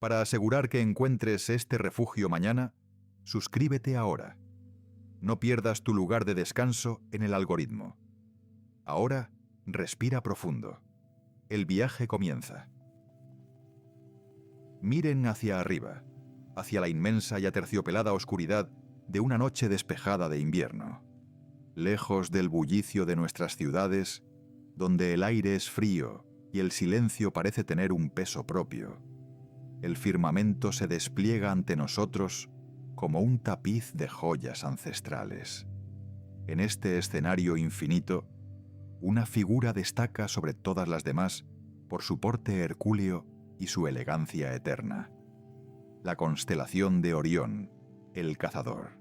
Para asegurar que encuentres este refugio mañana, suscríbete ahora. No pierdas tu lugar de descanso en el algoritmo. Ahora, respira profundo. El viaje comienza. Miren hacia arriba, hacia la inmensa y aterciopelada oscuridad de una noche despejada de invierno. Lejos del bullicio de nuestras ciudades, donde el aire es frío y el silencio parece tener un peso propio, el firmamento se despliega ante nosotros como un tapiz de joyas ancestrales. En este escenario infinito, una figura destaca sobre todas las demás por su porte hercúleo y su elegancia eterna. La constelación de Orión, el cazador.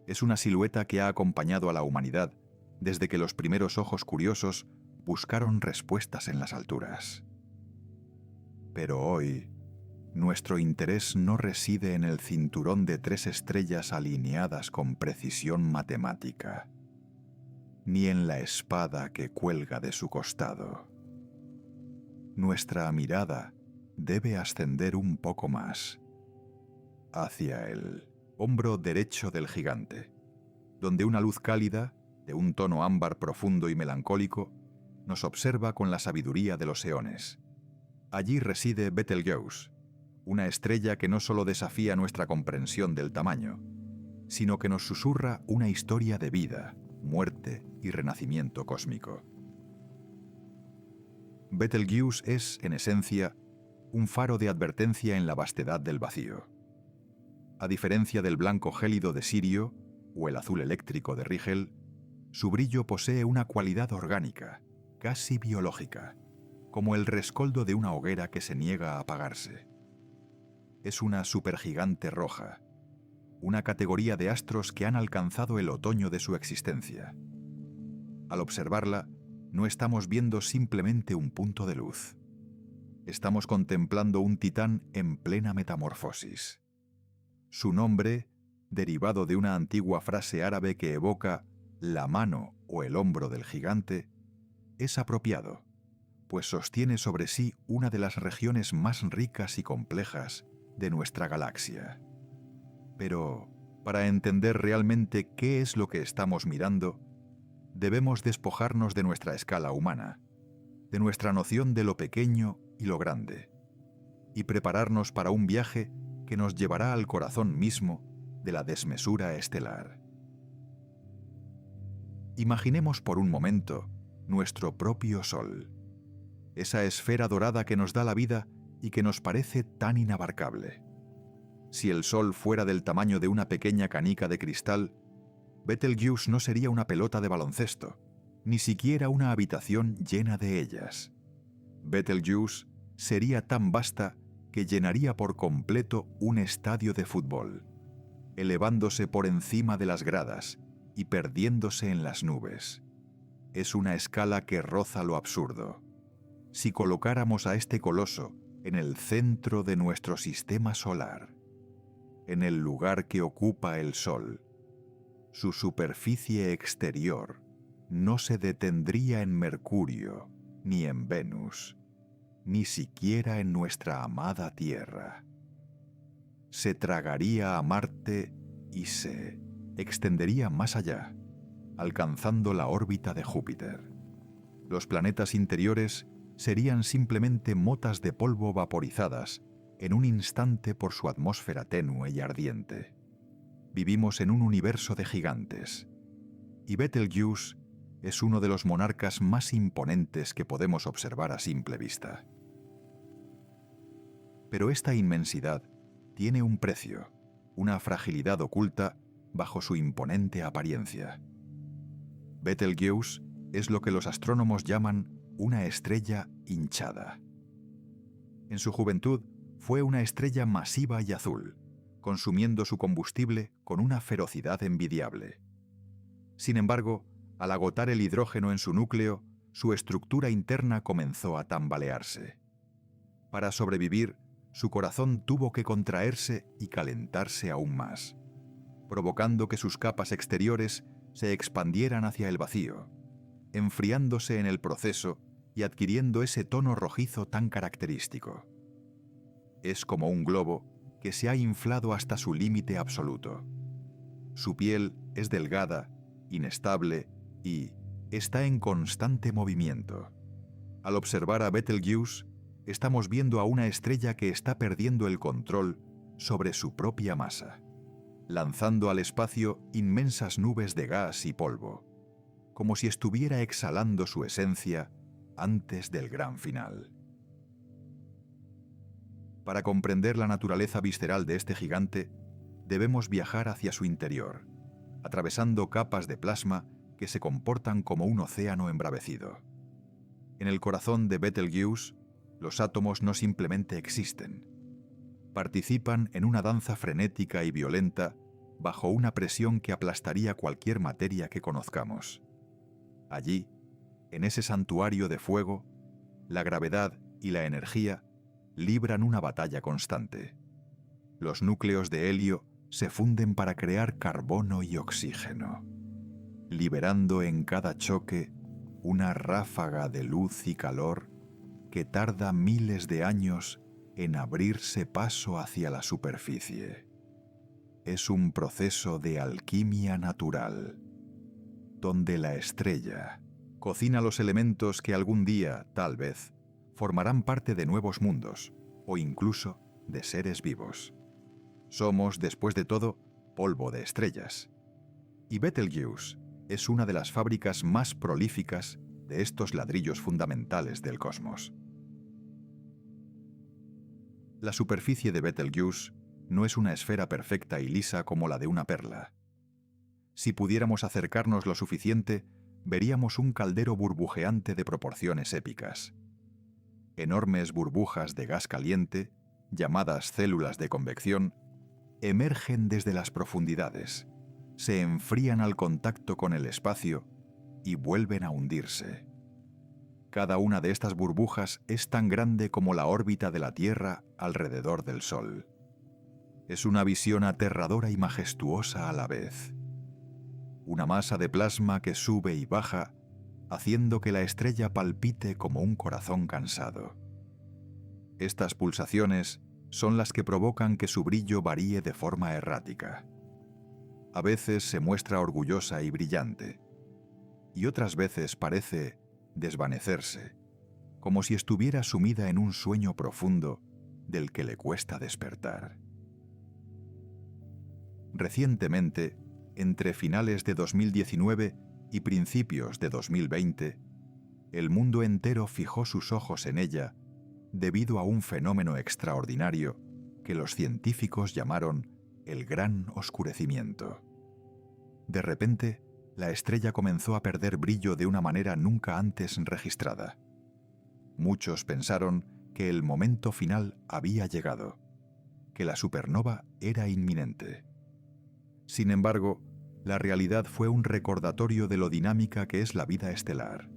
Es una silueta que ha acompañado a la humanidad desde que los primeros ojos curiosos buscaron respuestas en las alturas. Pero hoy, nuestro interés no reside en el cinturón de 3 estrellas alineadas con precisión matemática, ni en la espada que cuelga de su costado. Nuestra mirada debe ascender un poco más, hacia el hombro derecho del gigante, donde una luz cálida, de un tono ámbar profundo y melancólico, nos observa con la sabiduría de los eones. Allí reside Betelgeuse, una estrella que no solo desafía nuestra comprensión del tamaño, sino que nos susurra una historia de vida, muerte y renacimiento cósmico. Betelgeuse es, en esencia, un faro de advertencia en la vastedad del vacío. A diferencia del blanco gélido de Sirio o el azul eléctrico de Rigel, su brillo posee una cualidad orgánica, casi biológica, como el rescoldo de una hoguera que se niega a apagarse. Es una supergigante roja, una categoría de astros que han alcanzado el otoño de su existencia. Al observarla, no estamos viendo simplemente un punto de luz. Estamos contemplando un titán en plena metamorfosis. Su nombre, derivado de una antigua frase árabe que evoca la mano o el hombro del gigante, es apropiado, pues sostiene sobre sí una de las regiones más ricas y complejas de nuestra galaxia. Pero, para entender realmente qué es lo que estamos mirando, debemos despojarnos de nuestra escala humana, de nuestra noción de lo pequeño y lo grande, y prepararnos para un viaje que nos llevará al corazón mismo de la desmesura estelar. Imaginemos por un momento nuestro propio Sol, esa esfera dorada que nos da la vida y que nos parece tan inabarcable. Si el Sol fuera del tamaño de una pequeña canica de cristal, Betelgeuse no sería una pelota de baloncesto, ni siquiera una habitación llena de ellas. Betelgeuse sería tan vasta que llenaría por completo un estadio de fútbol, elevándose por encima de las gradas y perdiéndose en las nubes. Es una escala que roza lo absurdo. Si colocáramos a este coloso en el centro de nuestro sistema solar, en el lugar que ocupa el Sol, su superficie exterior no se detendría en Mercurio, ni en Venus, ni siquiera en nuestra amada Tierra. Se tragaría a Marte y se extendería más allá, alcanzando la órbita de Júpiter. Los planetas interiores serían simplemente motas de polvo vaporizadas en un instante por su atmósfera tenue y ardiente. Vivimos en un universo de gigantes, y Betelgeuse es uno de los monarcas más imponentes que podemos observar a simple vista. Pero esta inmensidad tiene un precio, una fragilidad oculta bajo su imponente apariencia. Betelgeuse es lo que los astrónomos llaman una estrella hinchada. En su juventud fue una estrella masiva y azul, consumiendo su combustible con una ferocidad envidiable. Sin embargo, al agotar el hidrógeno en su núcleo, su estructura interna comenzó a tambalearse. Para sobrevivir, su corazón tuvo que contraerse y calentarse aún más, provocando que sus capas exteriores se expandieran hacia el vacío, enfriándose en el proceso y adquiriendo ese tono rojizo tan característico. Es como un globo que se ha inflado hasta su límite absoluto. Su piel es delgada, inestable y está en constante movimiento. Al observar a Betelgeuse, estamos viendo a una estrella que está perdiendo el control sobre su propia masa, lanzando al espacio inmensas nubes de gas y polvo, como si estuviera exhalando su esencia antes del gran final. Para comprender la naturaleza visceral de este gigante, debemos viajar hacia su interior, atravesando capas de plasma que se comportan como un océano embravecido. En el corazón de Betelgeuse, los átomos no simplemente existen. Participan en una danza frenética y violenta bajo una presión que aplastaría cualquier materia que conozcamos. Allí, en ese santuario de fuego, la gravedad y la energía libran una batalla constante. Los núcleos de helio se funden para crear carbono y oxígeno, liberando en cada choque una ráfaga de luz y calor que tarda miles de años en abrirse paso hacia la superficie. Es un proceso de alquimia natural, donde la estrella cocina los elementos que algún día, tal vez, formarán parte de nuevos mundos o incluso de seres vivos. Somos, después de todo, polvo de estrellas. Y Betelgeuse es una de las fábricas más prolíficas de estos ladrillos fundamentales del cosmos. La superficie de Betelgeuse no es una esfera perfecta y lisa como la de una perla. Si pudiéramos acercarnos lo suficiente, veríamos un caldero burbujeante de proporciones épicas. Enormes burbujas de gas caliente, llamadas células de convección, emergen desde las profundidades, se enfrían al contacto con el espacio y vuelven a hundirse. Cada una de estas burbujas es tan grande como la órbita de la Tierra alrededor del Sol. Es una visión aterradora y majestuosa a la vez. Una masa de plasma que sube y baja, haciendo que la estrella palpite como un corazón cansado. Estas pulsaciones son las que provocan que su brillo varíe de forma errática. A veces se muestra orgullosa y brillante, y otras veces parece desvanecerse, como si estuviera sumida en un sueño profundo del que le cuesta despertar. Recientemente, entre finales de 2019 y principios de 2020, el mundo entero fijó sus ojos en ella debido a un fenómeno extraordinario que los científicos llamaron el Gran Oscurecimiento. De repente, la estrella comenzó a perder brillo de una manera nunca antes registrada. Muchos pensaron que el momento final había llegado, que la supernova era inminente. Sin embargo, la realidad fue un recordatorio de lo dinámica que es la vida estelar.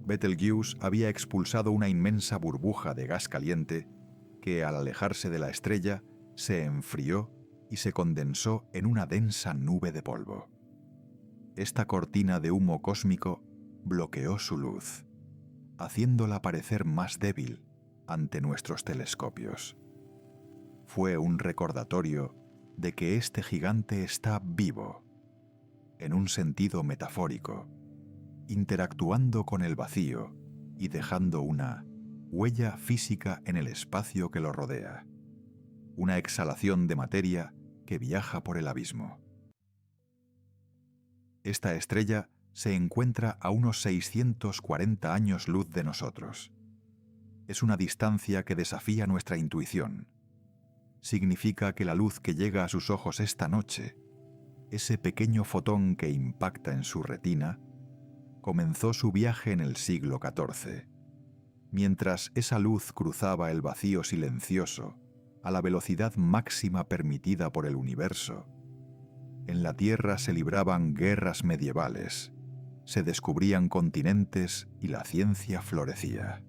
Betelgeuse había expulsado una inmensa burbuja de gas caliente que, al alejarse de la estrella, se enfrió y se condensó en una densa nube de polvo. Esta cortina de humo cósmico bloqueó su luz, haciéndola parecer más débil ante nuestros telescopios. Fue un recordatorio de que este gigante está vivo, en un sentido metafórico, interactuando con el vacío y dejando una huella física en el espacio que lo rodea, una exhalación de materia que viaja por el abismo. Esta estrella se encuentra a unos 640 años luz de nosotros. Es una distancia que desafía nuestra intuición. Significa que la luz que llega a sus ojos esta noche, ese pequeño fotón que impacta en su retina, comenzó su viaje en el siglo XIV. Mientras esa luz cruzaba el vacío silencioso a la velocidad máxima permitida por el universo, en la Tierra se libraban guerras medievales, se descubrían continentes y la ciencia florecía.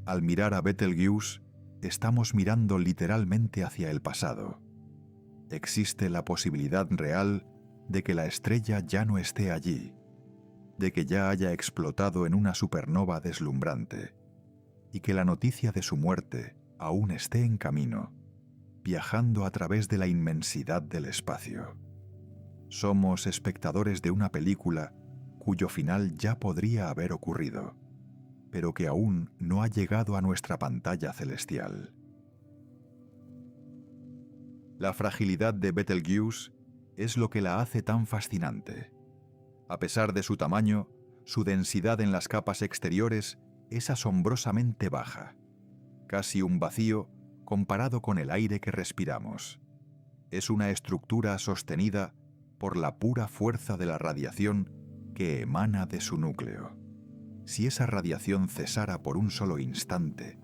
Al mirar a Betelgeuse, estamos mirando literalmente hacia el pasado. Existe la posibilidad real de que la estrella ya no esté allí, de que ya haya explotado en una supernova deslumbrante, y que la noticia de su muerte aún esté en camino, viajando a través de la inmensidad del espacio. Somos espectadores de una película cuyo final ya podría haber ocurrido, pero que aún no ha llegado a nuestra pantalla celestial. La fragilidad de Betelgeuse es lo que la hace tan fascinante. A pesar de su tamaño, su densidad en las capas exteriores es asombrosamente baja, casi un vacío comparado con el aire que respiramos. Es una estructura sostenida por la pura fuerza de la radiación que emana de su núcleo. Si esa radiación cesara por un solo instante,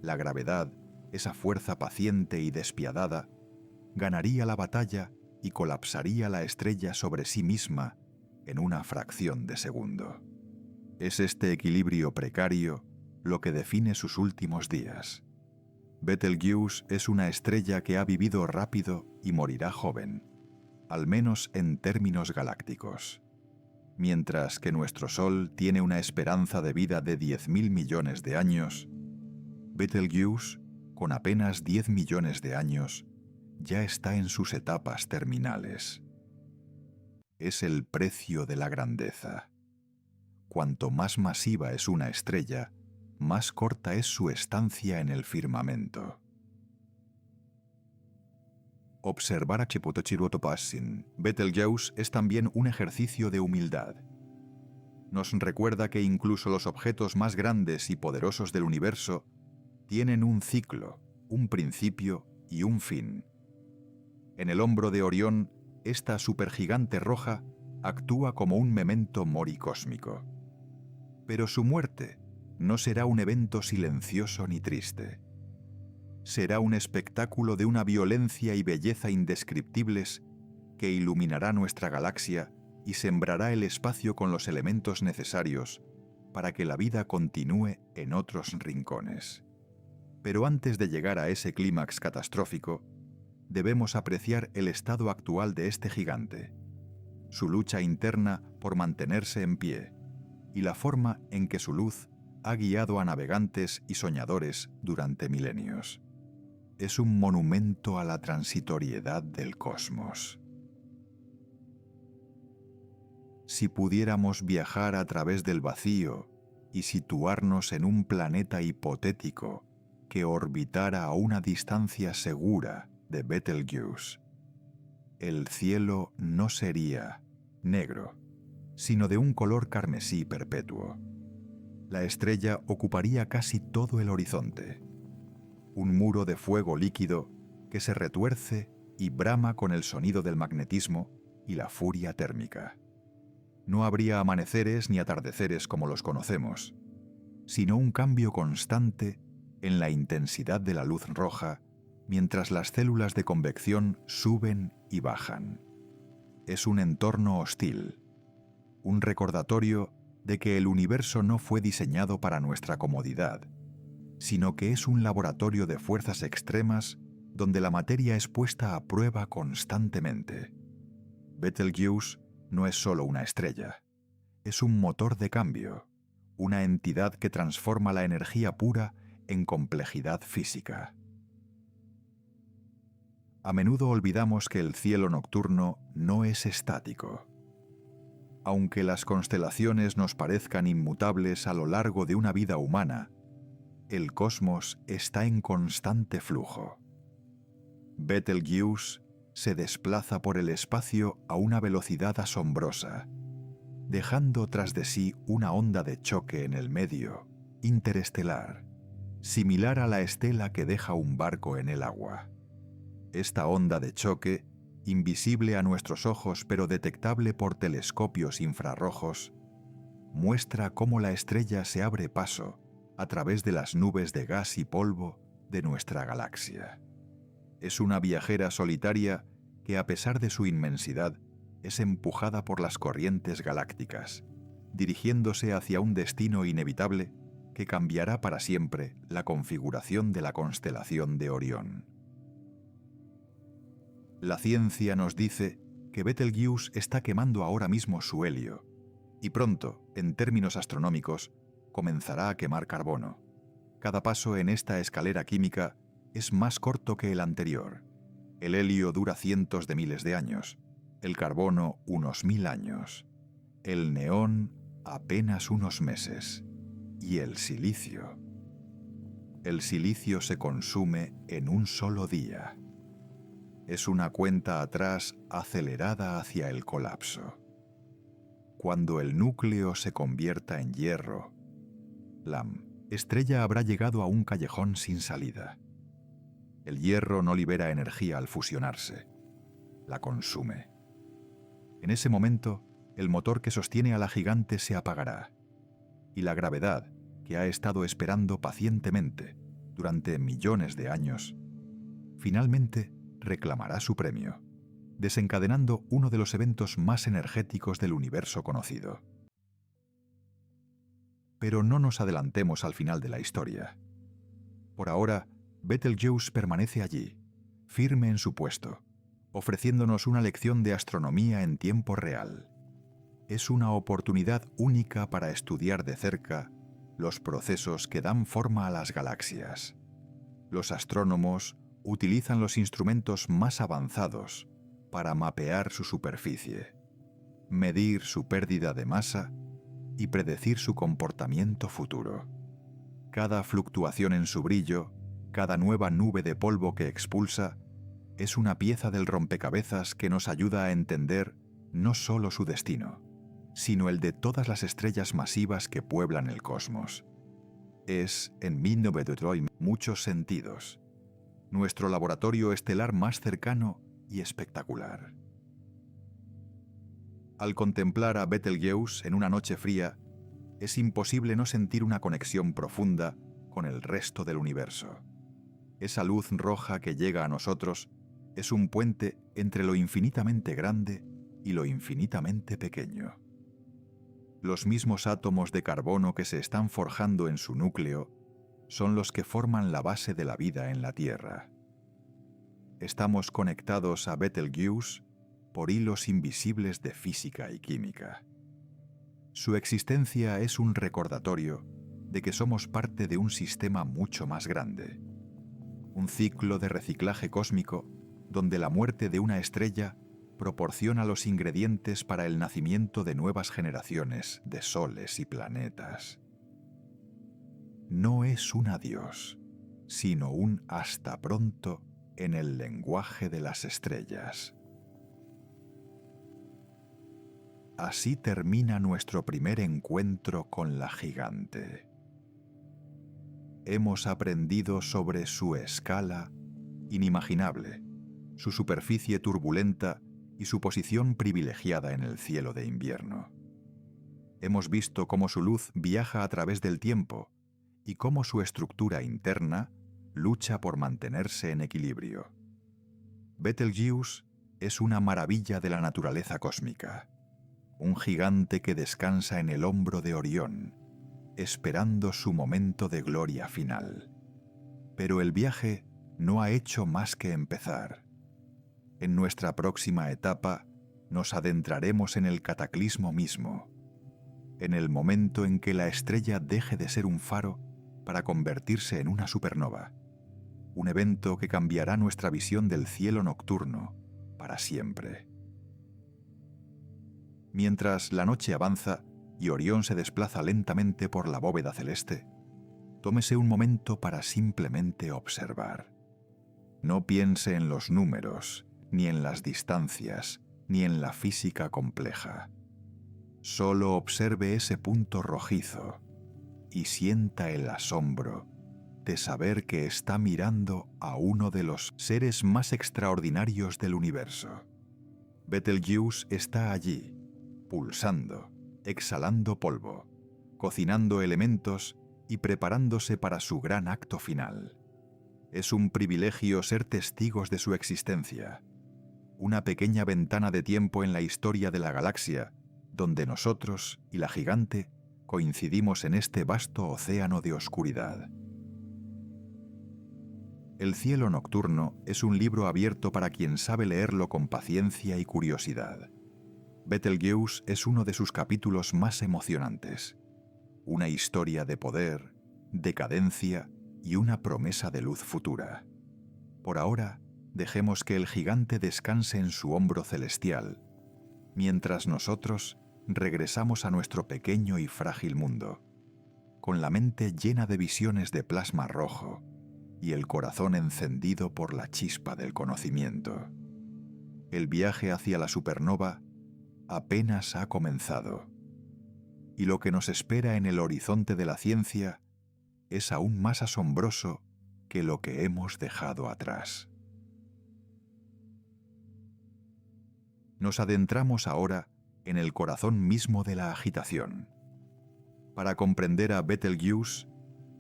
la gravedad, esa fuerza paciente y despiadada, ganaría la batalla y colapsaría la estrella sobre sí misma en una fracción de segundo. Es este equilibrio precario lo que define sus últimos días. Betelgeuse es una estrella que ha vivido rápido y morirá joven, al menos en términos galácticos. Mientras que nuestro Sol tiene una esperanza de vida de 10.000 millones de años, Betelgeuse, con apenas 10 millones de años, ya está en sus etapas terminales. Es el precio de la grandeza. Cuanto más masiva es una estrella, más corta es su estancia en el firmamento. Observar a Chipotochiruotopassin, Betelgeuse, es también un ejercicio de humildad. Nos recuerda que incluso los objetos más grandes y poderosos del universo tienen un ciclo, un principio y un fin. En el hombro de Orión, esta supergigante roja actúa como un memento mori cósmico. Pero su muerte no será un evento silencioso ni triste. Será un espectáculo de una violencia y belleza indescriptibles que iluminará nuestra galaxia y sembrará el espacio con los elementos necesarios para que la vida continúe en otros rincones. Pero antes de llegar a ese clímax catastrófico, debemos apreciar el estado actual de este gigante, su lucha interna por mantenerse en pie y la forma en que su luz ha guiado a navegantes y soñadores durante milenios. Es un monumento a la transitoriedad del cosmos. Si pudiéramos viajar a través del vacío y situarnos en un planeta hipotético que orbitara a una distancia segura de Betelgeuse, el cielo no sería negro, sino de un color carmesí perpetuo. La estrella ocuparía casi todo el horizonte, un muro de fuego líquido que se retuerce y brama con el sonido del magnetismo y la furia térmica. No habría amaneceres ni atardeceres como los conocemos, sino un cambio constante en la intensidad de la luz roja mientras las células de convección suben y bajan. Es un entorno hostil, un recordatorio de que el universo no fue diseñado para nuestra comodidad, sino que es un laboratorio de fuerzas extremas donde la materia es puesta a prueba constantemente. Betelgeuse no es solo una estrella, es un motor de cambio, una entidad que transforma la energía pura en complejidad física. A menudo olvidamos que el cielo nocturno no es estático. Aunque las constelaciones nos parezcan inmutables a lo largo de una vida humana, el cosmos está en constante flujo. Betelgeuse se desplaza por el espacio a una velocidad asombrosa, dejando tras de sí una onda de choque en el medio, interestelar, similar a la estela que deja un barco en el agua. Esta onda de choque, invisible a nuestros ojos pero detectable por telescopios infrarrojos, muestra cómo la estrella se abre paso a través de las nubes de gas y polvo de nuestra galaxia. Es una viajera solitaria que, a pesar de su inmensidad, es empujada por las corrientes galácticas, dirigiéndose hacia un destino inevitable que cambiará para siempre la configuración de la constelación de Orión. La ciencia nos dice que Betelgeuse está quemando ahora mismo su helio, y pronto, en términos astronómicos, comenzará a quemar carbono. Cada paso en esta escalera química es más corto que el anterior. El helio dura cientos de miles de años, el carbono unos 1000 años, el neón apenas unos meses y el silicio. El silicio se consume en un solo día. Es una cuenta atrás acelerada hacia el colapso. Cuando el núcleo se convierta en hierro, la estrella habrá llegado a un callejón sin salida. El hierro no libera energía al fusionarse, la consume. En ese momento, el motor que sostiene a la gigante se apagará, y la gravedad, que ha estado esperando pacientemente durante millones de años, finalmente reclamará su premio, desencadenando uno de los eventos más energéticos del universo conocido. Pero no nos adelantemos al final de la historia. Por ahora, Betelgeuse permanece allí, firme en su puesto, ofreciéndonos una lección de astronomía en tiempo real. Es una oportunidad única para estudiar de cerca los procesos que dan forma a las galaxias. Los astrónomos utilizan los instrumentos más avanzados para mapear su superficie, medir su pérdida de masa y predecir su comportamiento futuro. Cada fluctuación en su brillo, cada nueva nube de polvo que expulsa, es una pieza del rompecabezas que nos ayuda a entender no solo su destino, sino el de todas las estrellas masivas que pueblan el cosmos. Es, en 1923, muchos sentidos, nuestro laboratorio estelar más cercano y espectacular. Al contemplar a Betelgeuse en una noche fría, es imposible no sentir una conexión profunda con el resto del universo. Esa luz roja que llega a nosotros es un puente entre lo infinitamente grande y lo infinitamente pequeño. Los mismos átomos de carbono que se están forjando en su núcleo son los que forman la base de la vida en la Tierra. Estamos conectados a Betelgeuse por hilos invisibles de física y química. Su existencia es un recordatorio de que somos parte de un sistema mucho más grande, un ciclo de reciclaje cósmico donde la muerte de una estrella proporciona los ingredientes para el nacimiento de nuevas generaciones de soles y planetas. No es un adiós, sino un hasta pronto en el lenguaje de las estrellas. Así termina nuestro primer encuentro con la gigante. Hemos aprendido sobre su escala inimaginable, su superficie turbulenta y su posición privilegiada en el cielo de invierno. Hemos visto cómo su luz viaja a través del tiempo y cómo su estructura interna lucha por mantenerse en equilibrio. Betelgeuse es una maravilla de la naturaleza cósmica, un gigante que descansa en el hombro de Orión, esperando su momento de gloria final. Pero el viaje no ha hecho más que empezar. En nuestra próxima etapa nos adentraremos en el cataclismo mismo, en el momento en que la estrella deje de ser un faro para convertirse en una supernova, un evento que cambiará nuestra visión del cielo nocturno para siempre. Mientras la noche avanza y Orión se desplaza lentamente por la bóveda celeste, tómese un momento para simplemente observar. No piense en los números, ni en las distancias, ni en la física compleja. Solo observe ese punto rojizo y sienta el asombro de saber que está mirando a uno de los seres más extraordinarios del universo. Betelgeuse está allí, pulsando, exhalando polvo, cocinando elementos y preparándose para su gran acto final. Es un privilegio ser testigos de su existencia, una pequeña ventana de tiempo en la historia de la galaxia, donde nosotros y la gigante coincidimos en este vasto océano de oscuridad. El cielo nocturno es un libro abierto para quien sabe leerlo con paciencia y curiosidad. Betelgeuse es uno de sus capítulos más emocionantes, una historia de poder, decadencia y una promesa de luz futura. Por ahora, dejemos que el gigante descanse en su hombro celestial, mientras nosotros regresamos a nuestro pequeño y frágil mundo, con la mente llena de visiones de plasma rojo y el corazón encendido por la chispa del conocimiento. El viaje hacia la supernova apenas ha comenzado, y lo que nos espera en el horizonte de la ciencia es aún más asombroso que lo que hemos dejado atrás. Nos adentramos ahora en el corazón mismo de la agitación. Para comprender a Betelgeuse,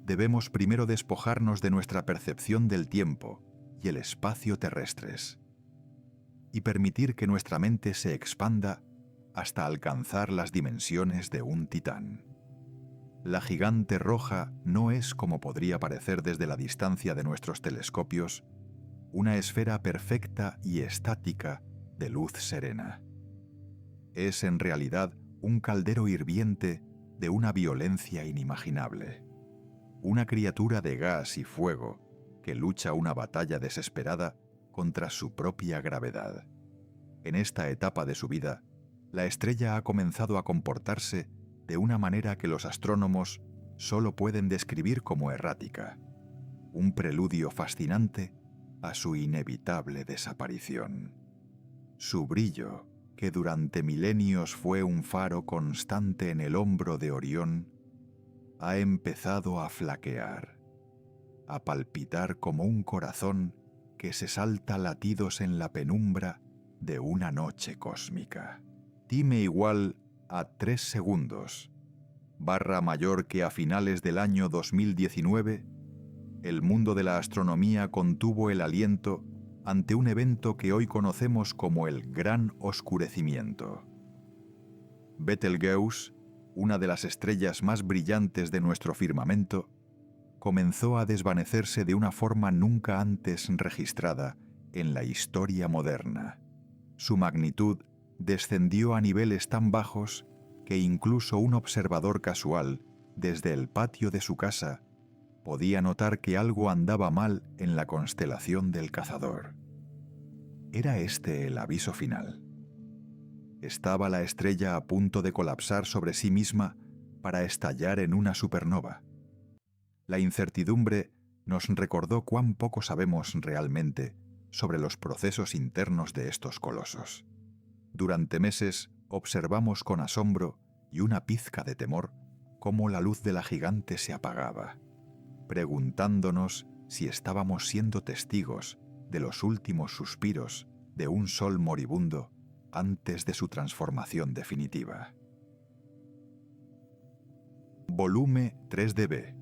debemos primero despojarnos de nuestra percepción del tiempo y el espacio terrestres, y permitir que nuestra mente se expanda hasta alcanzar las dimensiones de un titán. La gigante roja no es, como podría parecer desde la distancia de nuestros telescopios, una esfera perfecta y estática de luz serena. Es en realidad un caldero hirviente de una violencia inimaginable, una criatura de gas y fuego que lucha una batalla desesperada contra su propia gravedad. En esta etapa de su vida, la estrella ha comenzado a comportarse de una manera que los astrónomos solo pueden describir como errática, un preludio fascinante a su inevitable desaparición. Su brillo, que durante milenios fue un faro constante en el hombro de Orión, ha empezado a flaquear, a palpitar como un corazón que se salta latidos en la penumbra de una noche cósmica. Time igual a 3 segundos, barra mayor que a finales del año 2019, el mundo de la astronomía contuvo el aliento ante un evento que hoy conocemos como el Gran Oscurecimiento. Betelgeuse, una de las estrellas más brillantes de nuestro firmamento, comenzó a desvanecerse de una forma nunca antes registrada en la historia moderna. Su magnitud descendió a niveles tan bajos que incluso un observador casual, desde el patio de su casa, podía notar que algo andaba mal en la constelación del Cazador. ¿Era este el aviso final? ¿Estaba la estrella a punto de colapsar sobre sí misma para estallar en una supernova? La incertidumbre nos recordó cuán poco sabemos realmente sobre los procesos internos de estos colosos. Durante meses observamos con asombro y una pizca de temor cómo la luz de la gigante se apagaba, preguntándonos si estábamos siendo testigos de los últimos suspiros de un sol moribundo antes de su transformación definitiva. Volumen 3dB.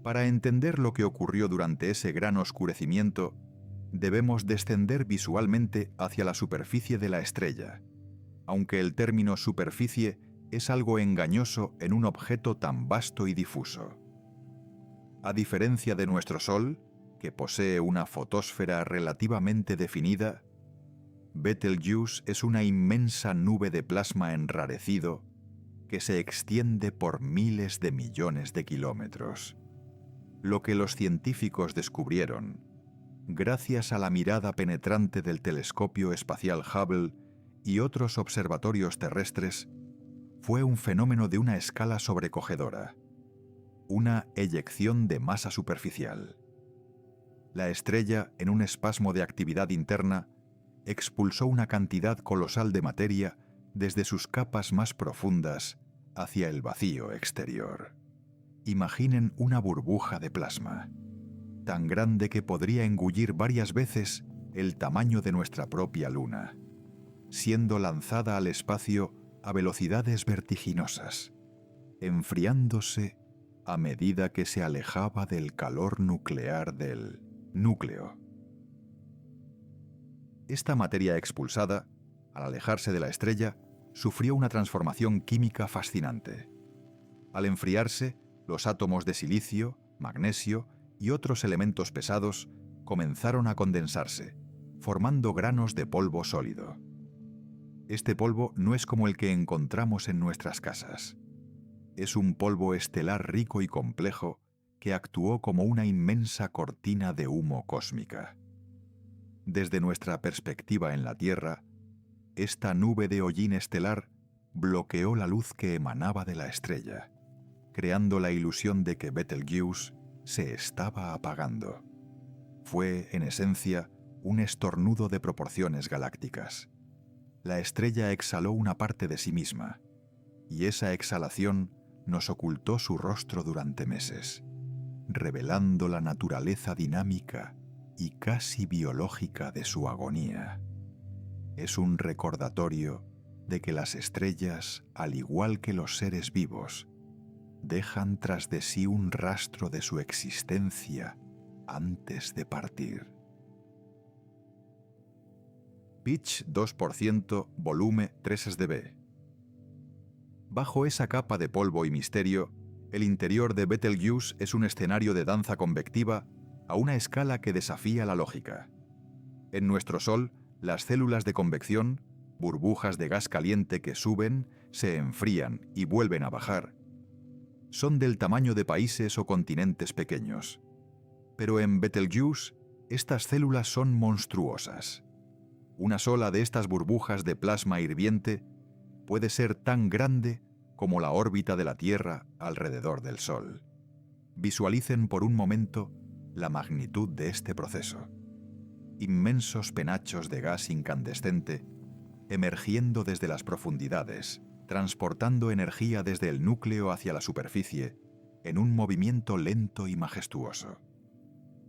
Para entender lo que ocurrió durante ese gran oscurecimiento, debemos descender visualmente hacia la superficie de la estrella, aunque el término superficie es algo engañoso en un objeto tan vasto y difuso. A diferencia de nuestro Sol, que posee una fotosfera relativamente definida, Betelgeuse es una inmensa nube de plasma enrarecido que se extiende por miles de millones de kilómetros. Lo que los científicos descubrieron, gracias a la mirada penetrante del telescopio espacial Hubble y otros observatorios terrestres, fue un fenómeno de una escala sobrecogedora, una eyección de masa superficial. La estrella, en un espasmo de actividad interna, expulsó una cantidad colosal de materia desde sus capas más profundas hacia el vacío exterior. Imaginen una burbuja de plasma, tan grande que podría engullir varias veces el tamaño de nuestra propia luna, siendo lanzada al espacio a velocidades vertiginosas, enfriándose a medida que se alejaba del calor nuclear del núcleo. Esta materia expulsada, al alejarse de la estrella, sufrió una transformación química fascinante. Al enfriarse, los átomos de silicio, magnesio y otros elementos pesados comenzaron a condensarse, formando granos de polvo sólido. Este polvo no es como el que encontramos en nuestras casas. es un polvo estelar rico y complejo que actuó como una inmensa cortina de humo cósmica. Desde nuestra perspectiva en la Tierra, esta nube de hollín estelar bloqueó la luz que emanaba de la estrella, creando la ilusión de que Betelgeuse se estaba apagando. Fue, en esencia, un estornudo de proporciones galácticas. La estrella exhaló una parte de sí misma, y esa exhalación nos ocultó su rostro durante meses, revelando la naturaleza dinámica y casi biológica de su agonía. Es un recordatorio de que las estrellas, al igual que los seres vivos, dejan tras de sí un rastro de su existencia antes de partir. Pitch 2%, volumen 3 sdB. Bajo esa capa de polvo y misterio, el interior de Betelgeuse es un escenario de danza convectiva a una escala que desafía la lógica. En nuestro Sol, las células de convección, burbujas de gas caliente que suben, se enfrían y vuelven a bajar, son del tamaño de países o continentes pequeños. Pero en Betelgeuse, estas células son monstruosas. Una sola de estas burbujas de plasma hirviente puede ser tan grande como la órbita de la Tierra alrededor del Sol. Visualicen por un momento la magnitud de este proceso. Inmensos penachos de gas incandescente emergiendo desde las profundidades, transportando energía desde el núcleo hacia la superficie en un movimiento lento y majestuoso.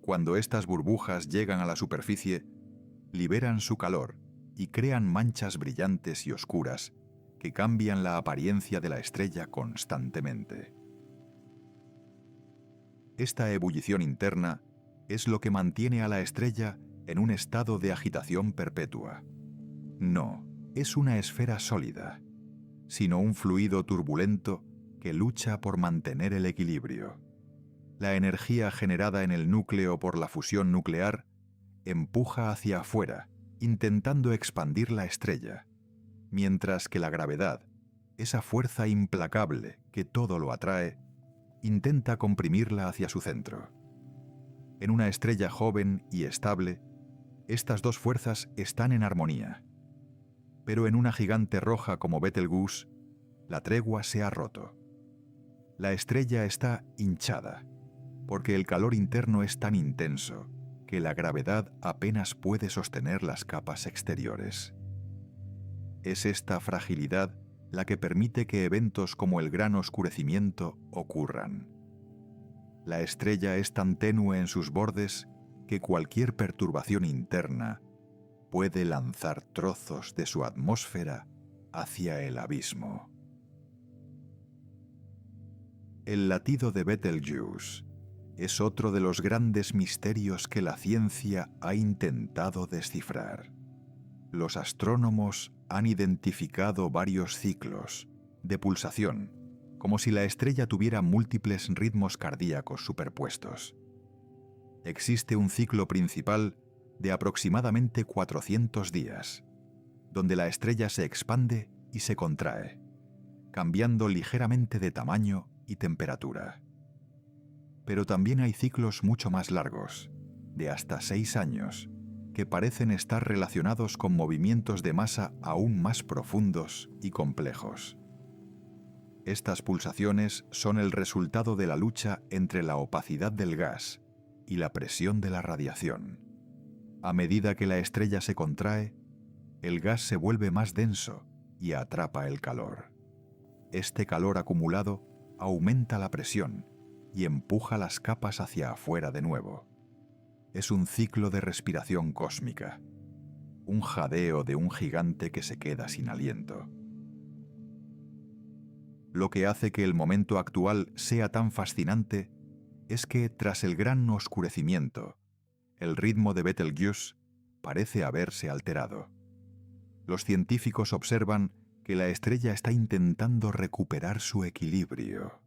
Cuando estas burbujas llegan a la superficie, liberan su calor y crean manchas brillantes y oscuras que cambian la apariencia de la estrella constantemente. Esta ebullición interna es lo que mantiene a la estrella en un estado de agitación perpetua. No es una esfera sólida, sino un fluido turbulento que lucha por mantener el equilibrio. La energía generada en el núcleo por la fusión nuclear empuja hacia afuera, intentando expandir la estrella, mientras que la gravedad, esa fuerza implacable que todo lo atrae, intenta comprimirla hacia su centro. En una estrella joven y estable, estas dos fuerzas están en armonía. Pero en una gigante roja como Betelgeuse, la tregua se ha roto. La estrella está hinchada, porque el calor interno es tan intenso que la gravedad apenas puede sostener las capas exteriores. Es esta fragilidad la que permite que eventos como el gran oscurecimiento ocurran. La estrella es tan tenue en sus bordes que cualquier perturbación interna puede lanzar trozos de su atmósfera hacia el abismo. El latido de Betelgeuse es otro de los grandes misterios que la ciencia ha intentado descifrar. Los astrónomos han identificado varios ciclos de pulsación, como si la estrella tuviera múltiples ritmos cardíacos superpuestos. Existe un ciclo principal de aproximadamente 400 días, donde la estrella se expande y se contrae, cambiando ligeramente de tamaño y temperatura. Pero también hay ciclos mucho más largos, de hasta 6 años, que parecen estar relacionados con movimientos de masa aún más profundos y complejos. Estas pulsaciones son el resultado de la lucha entre la opacidad del gas y la presión de la radiación. A medida que la estrella se contrae, el gas se vuelve más denso y atrapa el calor. Este calor acumulado aumenta la presión y empuja las capas hacia afuera de nuevo. Es un ciclo de respiración cósmica, un jadeo de un gigante que se queda sin aliento. Lo que hace que el momento actual sea tan fascinante es que, tras el gran oscurecimiento, el ritmo de Betelgeuse parece haberse alterado. Los científicos observan que la estrella está intentando recuperar su equilibrio,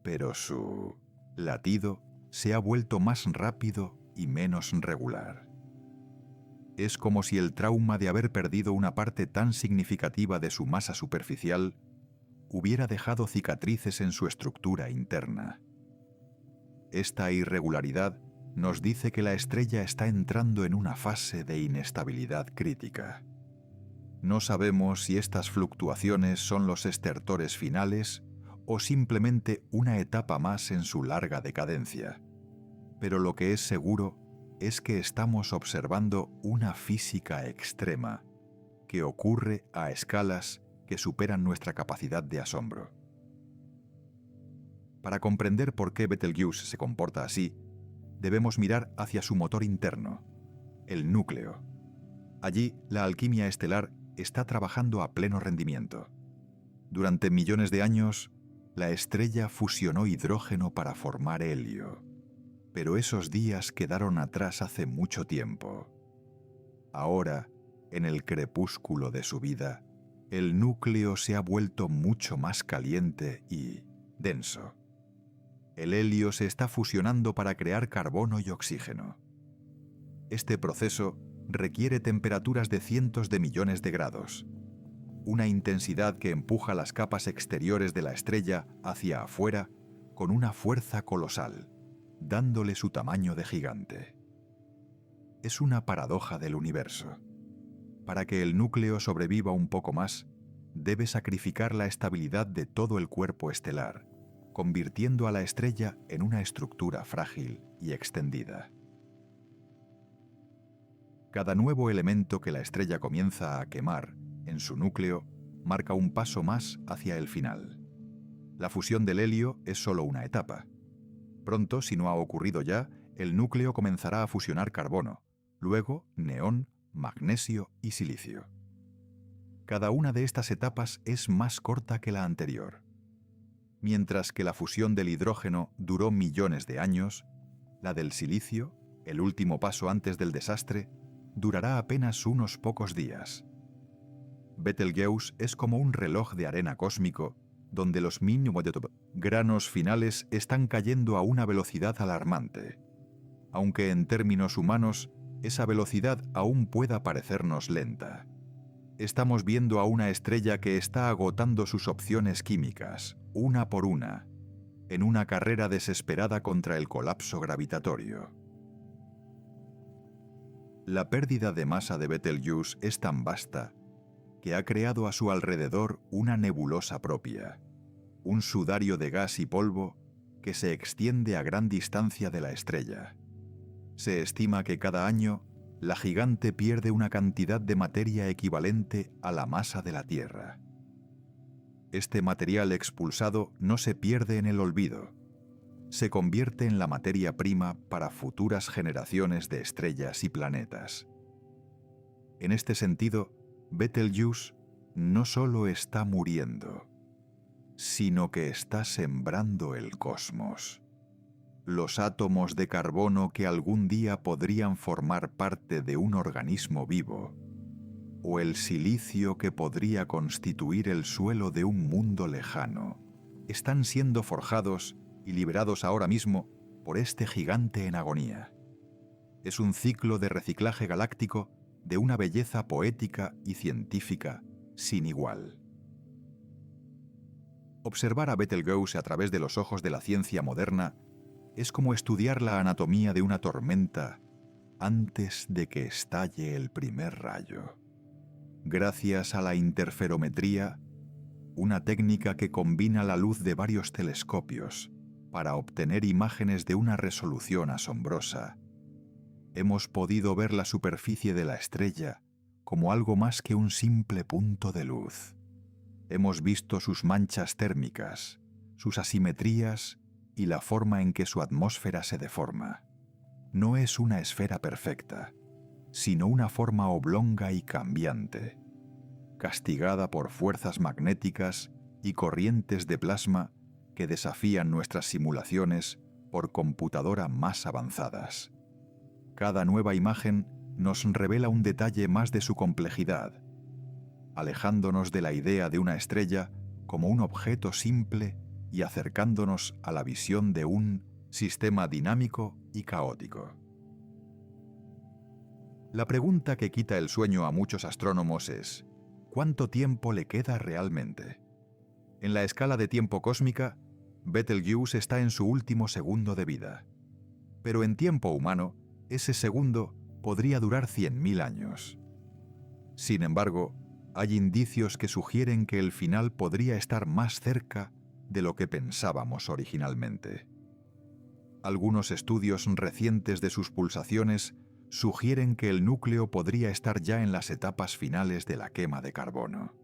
pero su latido se ha vuelto más rápido y menos regular. Es como si el trauma de haber perdido una parte tan significativa de su masa superficial hubiera dejado cicatrices en su estructura interna. Esta irregularidad nos dice que la estrella está entrando en una fase de inestabilidad crítica. No sabemos si estas fluctuaciones son los estertores finales o simplemente una etapa más en su larga decadencia. Pero lo que es seguro es que estamos observando una física extrema que ocurre a escalas que superan nuestra capacidad de asombro. Para comprender por qué Betelgeuse se comporta así, debemos mirar hacia su motor interno, el núcleo. Allí, la alquimia estelar está trabajando a pleno rendimiento. Durante millones de años, la estrella fusionó hidrógeno para formar helio. Pero esos días quedaron atrás hace mucho tiempo. Ahora, en el crepúsculo de su vida, el núcleo se ha vuelto mucho más caliente y denso. El helio se está fusionando para crear carbono y oxígeno. Este proceso requiere temperaturas de cientos de millones de grados, una intensidad que empuja las capas exteriores de la estrella hacia afuera con una fuerza colosal, dándole su tamaño de gigante. Es una paradoja del universo. Para que el núcleo sobreviva un poco más, debe sacrificar la estabilidad de todo el cuerpo estelar, convirtiendo a la estrella en una estructura frágil y extendida. Cada nuevo elemento que la estrella comienza a quemar en su núcleo marca un paso más hacia el final. La fusión del helio es solo una etapa. Pronto, si no ha ocurrido ya, el núcleo comenzará a fusionar carbono, luego neón, magnesio y silicio. Cada una de estas etapas es más corta que la anterior. Mientras que la fusión del hidrógeno duró millones de años, la del silicio, el último paso antes del desastre, durará apenas unos pocos días. Betelgeuse es como un reloj de arena cósmico donde los mínimos granos finales están cayendo a una velocidad alarmante, aunque en términos humanos esa velocidad aún pueda parecernos lenta. Estamos viendo a una estrella que está agotando sus opciones químicas, una por una, en una carrera desesperada contra el colapso gravitatorio. La pérdida de masa de Betelgeuse es tan vasta que ha creado a su alrededor una nebulosa propia, un sudario de gas y polvo que se extiende a gran distancia de la estrella. Se estima que cada año la gigante pierde una cantidad de materia equivalente a la masa de la Tierra. Este material expulsado no se pierde en el olvido, se convierte en la materia prima para futuras generaciones de estrellas y planetas. En este sentido, Betelgeuse no solo está muriendo, sino que está sembrando el cosmos. Los átomos de carbono que algún día podrían formar parte de un organismo vivo, o el silicio que podría constituir el suelo de un mundo lejano, están siendo forjados y liberados ahora mismo por este gigante en agonía. Es un ciclo de reciclaje galáctico de una belleza poética y científica sin igual. Observar a Betelgeuse a través de los ojos de la ciencia moderna es como estudiar la anatomía de una tormenta antes de que estalle el primer rayo. Gracias a la interferometría, una técnica que combina la luz de varios telescopios para obtener imágenes de una resolución asombrosa, hemos podido ver la superficie de la estrella como algo más que un simple punto de luz. Hemos visto sus manchas térmicas, sus asimetrías y la forma en que su atmósfera se deforma. No es una esfera perfecta, sino una forma oblonga y cambiante, castigada por fuerzas magnéticas y corrientes de plasma que desafían nuestras simulaciones por computadora más avanzadas. Cada nueva imagen nos revela un detalle más de su complejidad, alejándonos de la idea de una estrella como un objeto simple y acercándonos a la visión de un sistema dinámico y caótico. La pregunta que quita el sueño a muchos astrónomos es: ¿cuánto tiempo le queda realmente? En la escala de tiempo cósmica, Betelgeuse está en su último segundo de vida. Pero en tiempo humano, ese segundo podría durar 100.000 años. Sin embargo, hay indicios que sugieren que el final podría estar más cerca de lo que pensábamos originalmente. Algunos estudios recientes de sus pulsaciones sugieren que el núcleo podría estar ya en las etapas finales de la quema de carbono.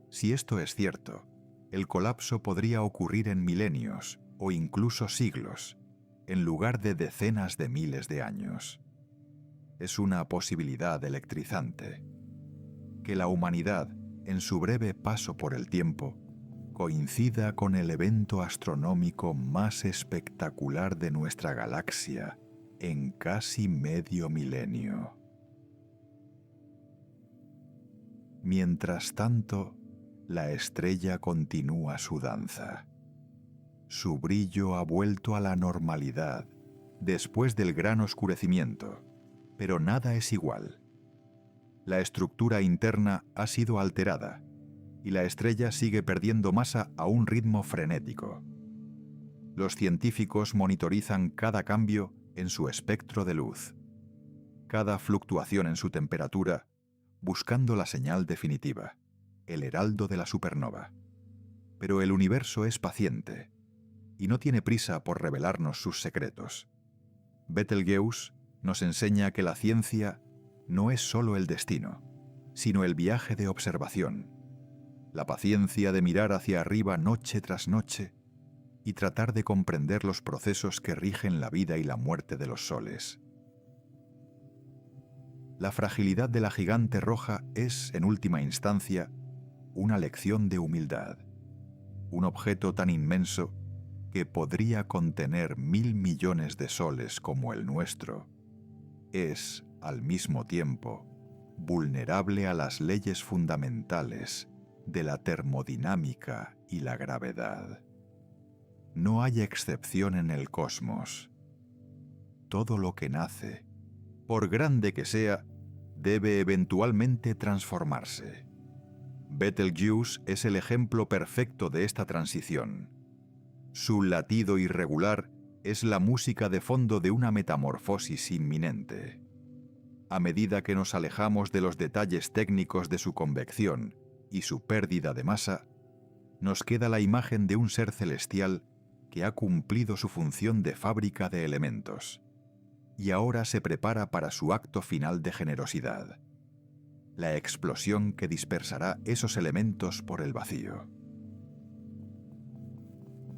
Si esto es cierto, el colapso podría ocurrir en milenios o incluso siglos, en lugar de decenas de miles de años. Es una posibilidad electrizante. Que la humanidad, en su breve paso por el tiempo, coincida con el evento astronómico más espectacular de nuestra galaxia en casi medio milenio. Mientras tanto, la estrella continúa su danza. Su brillo ha vuelto a la normalidad después del gran oscurecimiento, pero nada es igual. La estructura interna ha sido alterada y la estrella sigue perdiendo masa a un ritmo frenético. Los científicos monitorizan cada cambio en su espectro de luz, cada fluctuación en su temperatura, buscando la señal definitiva, el heraldo de la supernova. Pero el universo es paciente y no tiene prisa por revelarnos sus secretos. Betelgeuse nos enseña que la ciencia no es solo el destino, sino el viaje de observación, la paciencia de mirar hacia arriba noche tras noche y tratar de comprender los procesos que rigen la vida y la muerte de los soles. La fragilidad de la gigante roja es, en última instancia, una lección de humildad. Un objeto tan inmenso que podría contener 1.000 millones de soles como el nuestro, es, al mismo tiempo, vulnerable a las leyes fundamentales de la termodinámica y la gravedad. No hay excepción en el cosmos. Todo lo que nace, por grande que sea, debe eventualmente transformarse. Betelgeuse es el ejemplo perfecto de esta transición. Su latido irregular es la música de fondo de una metamorfosis inminente. A medida que nos alejamos de los detalles técnicos de su convección y su pérdida de masa, nos queda la imagen de un ser celestial que ha cumplido su función de fábrica de elementos y ahora se prepara para su acto final de generosidad, la explosión que dispersará esos elementos por el vacío.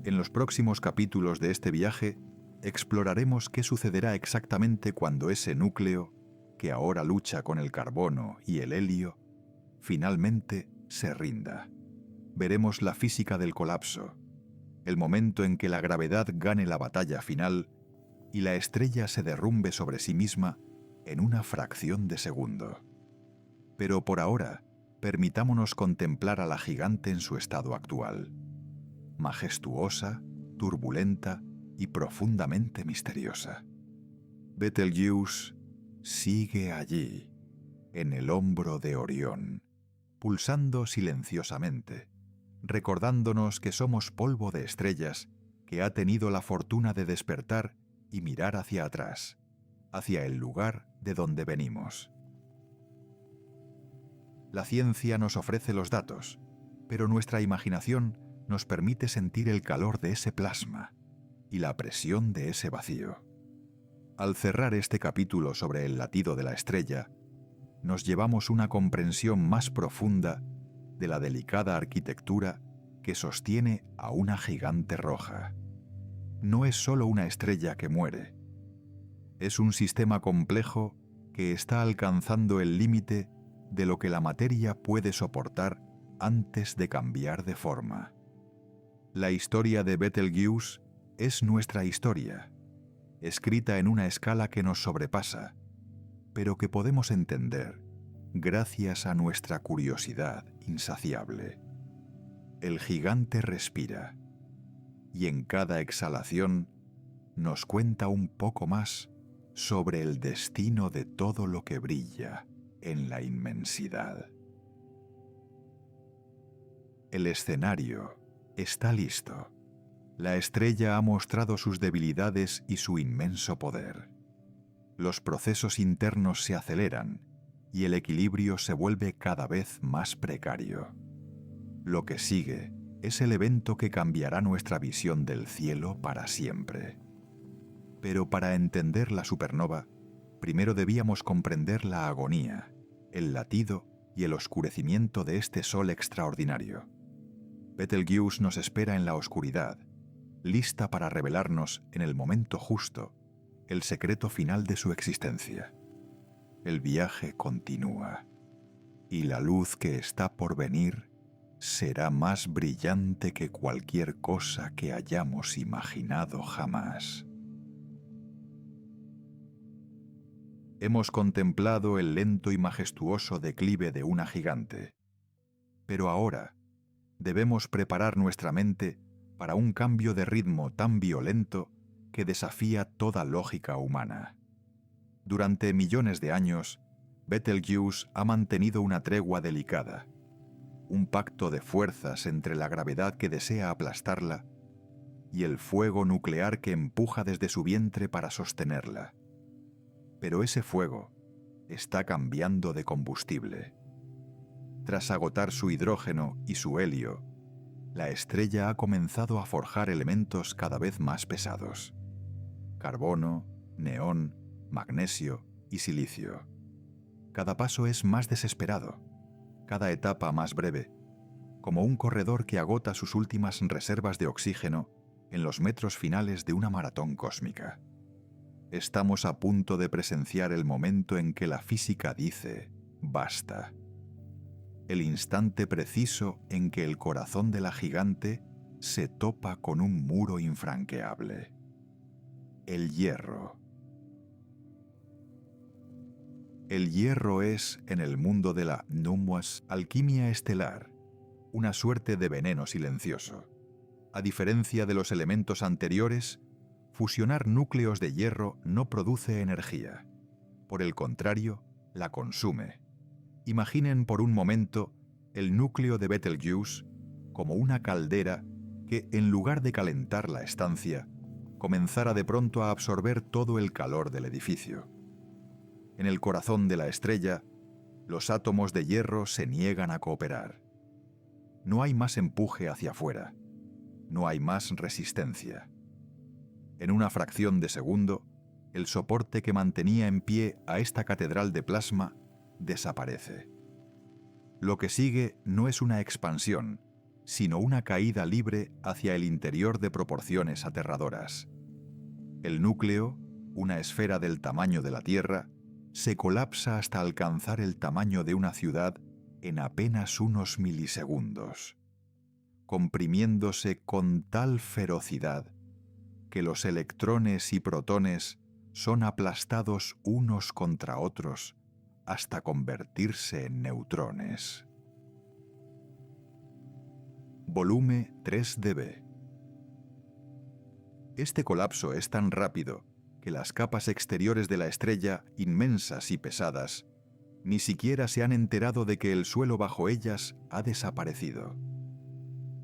En los próximos capítulos de este viaje, exploraremos qué sucederá exactamente cuando ese núcleo, que ahora lucha con el carbono y el helio, finalmente se rinda. Veremos la física del colapso, el momento en que la gravedad gane la batalla final y la estrella se derrumbe sobre sí misma en una fracción de segundo. Pero por ahora, permitámonos contemplar a la gigante en su estado actual, majestuosa, turbulenta y profundamente misteriosa. Betelgeuse sigue allí, en el hombro de Orión, pulsando silenciosamente, recordándonos que somos polvo de estrellas que ha tenido la fortuna de despertar y mirar hacia atrás, hacia el lugar de donde venimos. La ciencia nos ofrece los datos, pero nuestra imaginación nos permite sentir el calor de ese plasma y la presión de ese vacío. Al cerrar este capítulo sobre el latido de la estrella, nos llevamos una comprensión más profunda de la delicada arquitectura que sostiene a una gigante roja. No es solo una estrella que muere. Es un sistema complejo que está alcanzando el límite de lo que la materia puede soportar antes de cambiar de forma. La historia de Betelgeuse es nuestra historia, escrita en una escala que nos sobrepasa, pero que podemos entender gracias a nuestra curiosidad insaciable. El gigante respira, y en cada exhalación nos cuenta un poco más sobre el destino de todo lo que brilla en la inmensidad. El escenario está listo. La estrella ha mostrado sus debilidades y su inmenso poder. Los procesos internos se aceleran y el equilibrio se vuelve cada vez más precario. Lo que sigue es el evento que cambiará nuestra visión del cielo para siempre. Pero para entender la supernova, primero debíamos comprender la agonía, el latido y el oscurecimiento de este sol extraordinario. Betelgeuse nos espera en la oscuridad, lista para revelarnos en el momento justo el secreto final de su existencia. El viaje continúa, y la luz que está por venir será más brillante que cualquier cosa que hayamos imaginado jamás. Hemos contemplado el lento y majestuoso declive de una gigante, pero ahora debemos preparar nuestra mente para un cambio de ritmo tan violento que desafía toda lógica humana. Durante millones de años, Betelgeuse ha mantenido una tregua delicada, un pacto de fuerzas entre la gravedad que desea aplastarla y el fuego nuclear que empuja desde su vientre para sostenerla. Pero ese fuego está cambiando de combustible. Tras agotar su hidrógeno y su helio, la estrella ha comenzado a forjar elementos cada vez más pesados: carbono, neón, magnesio y silicio. Cada paso es más desesperado, cada etapa más breve, como un corredor que agota sus últimas reservas de oxígeno en los metros finales de una maratón cósmica. Estamos a punto de presenciar el momento en que la física dice «basta». El instante preciso en que el corazón de la gigante se topa con un muro infranqueable. El hierro. El hierro es, en el mundo de la Numwas, alquimia estelar, una suerte de veneno silencioso. A diferencia de los elementos anteriores, fusionar núcleos de hierro no produce energía. Por el contrario, la consume. Imaginen por un momento el núcleo de Betelgeuse como una caldera que, en lugar de calentar la estancia, comenzara de pronto a absorber todo el calor del edificio. En el corazón de la estrella, los átomos de hierro se niegan a cooperar. No hay más empuje hacia afuera. No hay más resistencia. En una fracción de segundo, el soporte que mantenía en pie a esta catedral de plasma desaparece. Lo que sigue no es una expansión, sino una caída libre hacia el interior de proporciones aterradoras. El núcleo, una esfera del tamaño de la Tierra, se colapsa hasta alcanzar el tamaño de una ciudad en apenas unos milisegundos, comprimiéndose con tal ferocidad que los electrones y protones son aplastados unos contra otros hasta convertirse en neutrones. Volumen 3dB. Este colapso es tan rápido que las capas exteriores de la estrella, inmensas y pesadas, ni siquiera se han enterado de que el suelo bajo ellas ha desaparecido.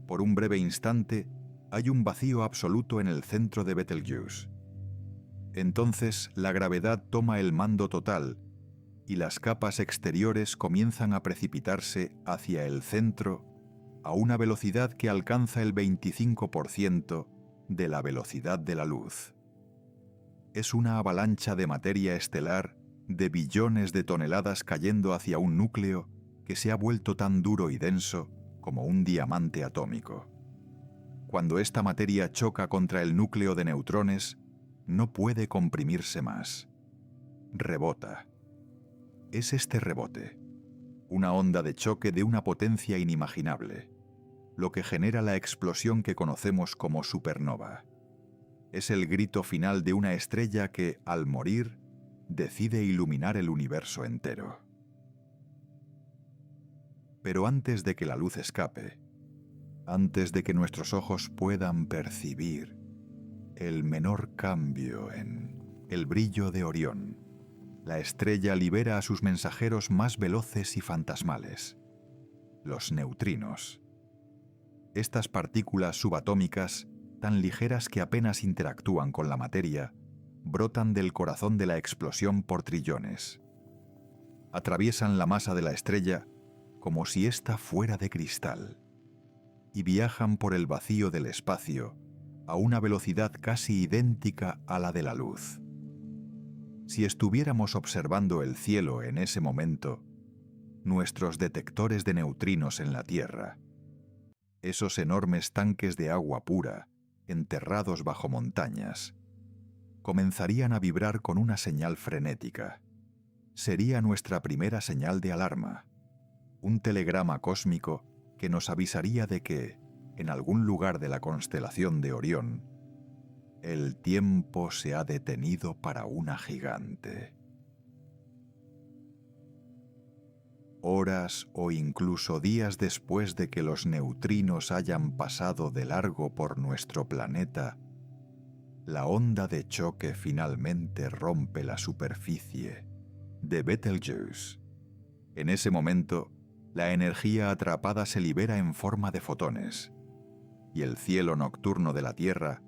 Por un breve instante, hay un vacío absoluto en el centro de Betelgeuse. Entonces, la gravedad toma el mando total y las capas exteriores comienzan a precipitarse hacia el centro a una velocidad que alcanza el 25% de la velocidad de la luz. Es una avalancha de materia estelar de billones de toneladas cayendo hacia un núcleo que se ha vuelto tan duro y denso como un diamante atómico. Cuando esta materia choca contra el núcleo de neutrones, no puede comprimirse más. Rebota. Es este rebote, una onda de choque de una potencia inimaginable, lo que genera la explosión que conocemos como supernova. Es el grito final de una estrella que, al morir, decide iluminar el universo entero. Pero antes de que la luz escape, antes de que nuestros ojos puedan percibir el menor cambio en el brillo de Orión, la estrella libera a sus mensajeros más veloces y fantasmales, los neutrinos. Estas partículas subatómicas, tan ligeras que apenas interactúan con la materia, brotan del corazón de la explosión por trillones. Atraviesan la masa de la estrella como si ésta fuera de cristal y viajan por el vacío del espacio a una velocidad casi idéntica a la de la luz. Si estuviéramos observando el cielo en ese momento, nuestros detectores de neutrinos en la Tierra, esos enormes tanques de agua pura enterrados bajo montañas, comenzarían a vibrar con una señal frenética. Sería nuestra primera señal de alarma, un telegrama cósmico que nos avisaría de que, en algún lugar de la constelación de Orión, el tiempo se ha detenido para una gigante. Horas o incluso días después de que los neutrinos hayan pasado de largo por nuestro planeta, la onda de choque finalmente rompe la superficie de Betelgeuse. En ese momento, la energía atrapada se libera en forma de fotones, y el cielo nocturno de la Tierra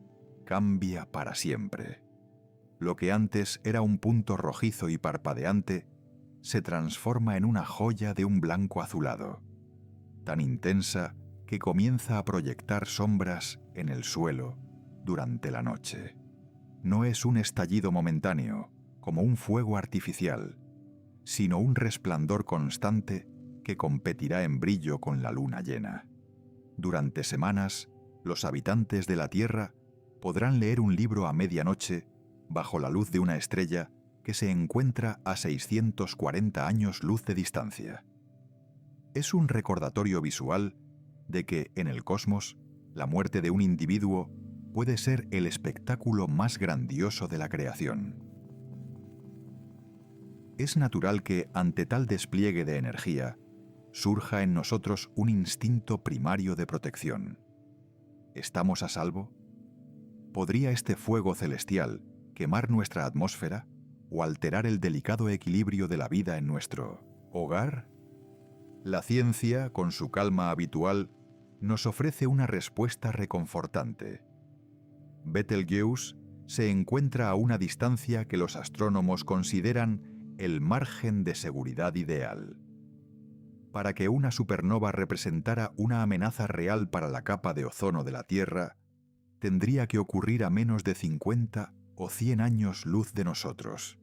cambia para siempre. Lo que antes era un punto rojizo y parpadeante se transforma en una joya de un blanco azulado, tan intensa que comienza a proyectar sombras en el suelo durante la noche. No es un estallido momentáneo, como un fuego artificial, sino un resplandor constante que competirá en brillo con la luna llena. Durante semanas, los habitantes de la Tierra podrán leer un libro a medianoche bajo la luz de una estrella que se encuentra a 640 años luz de distancia. Es un recordatorio visual de que, en el cosmos, la muerte de un individuo puede ser el espectáculo más grandioso de la creación. Es natural que, ante tal despliegue de energía, surja en nosotros un instinto primario de protección. ¿Estamos a salvo? ¿Podría este fuego celestial quemar nuestra atmósfera o alterar el delicado equilibrio de la vida en nuestro hogar? La ciencia, con su calma habitual, nos ofrece una respuesta reconfortante. Betelgeuse se encuentra a una distancia que los astrónomos consideran el margen de seguridad ideal. Para que una supernova representara una amenaza real para la capa de ozono de la Tierra, tendría que ocurrir a menos de 50 o 100 años luz de nosotros.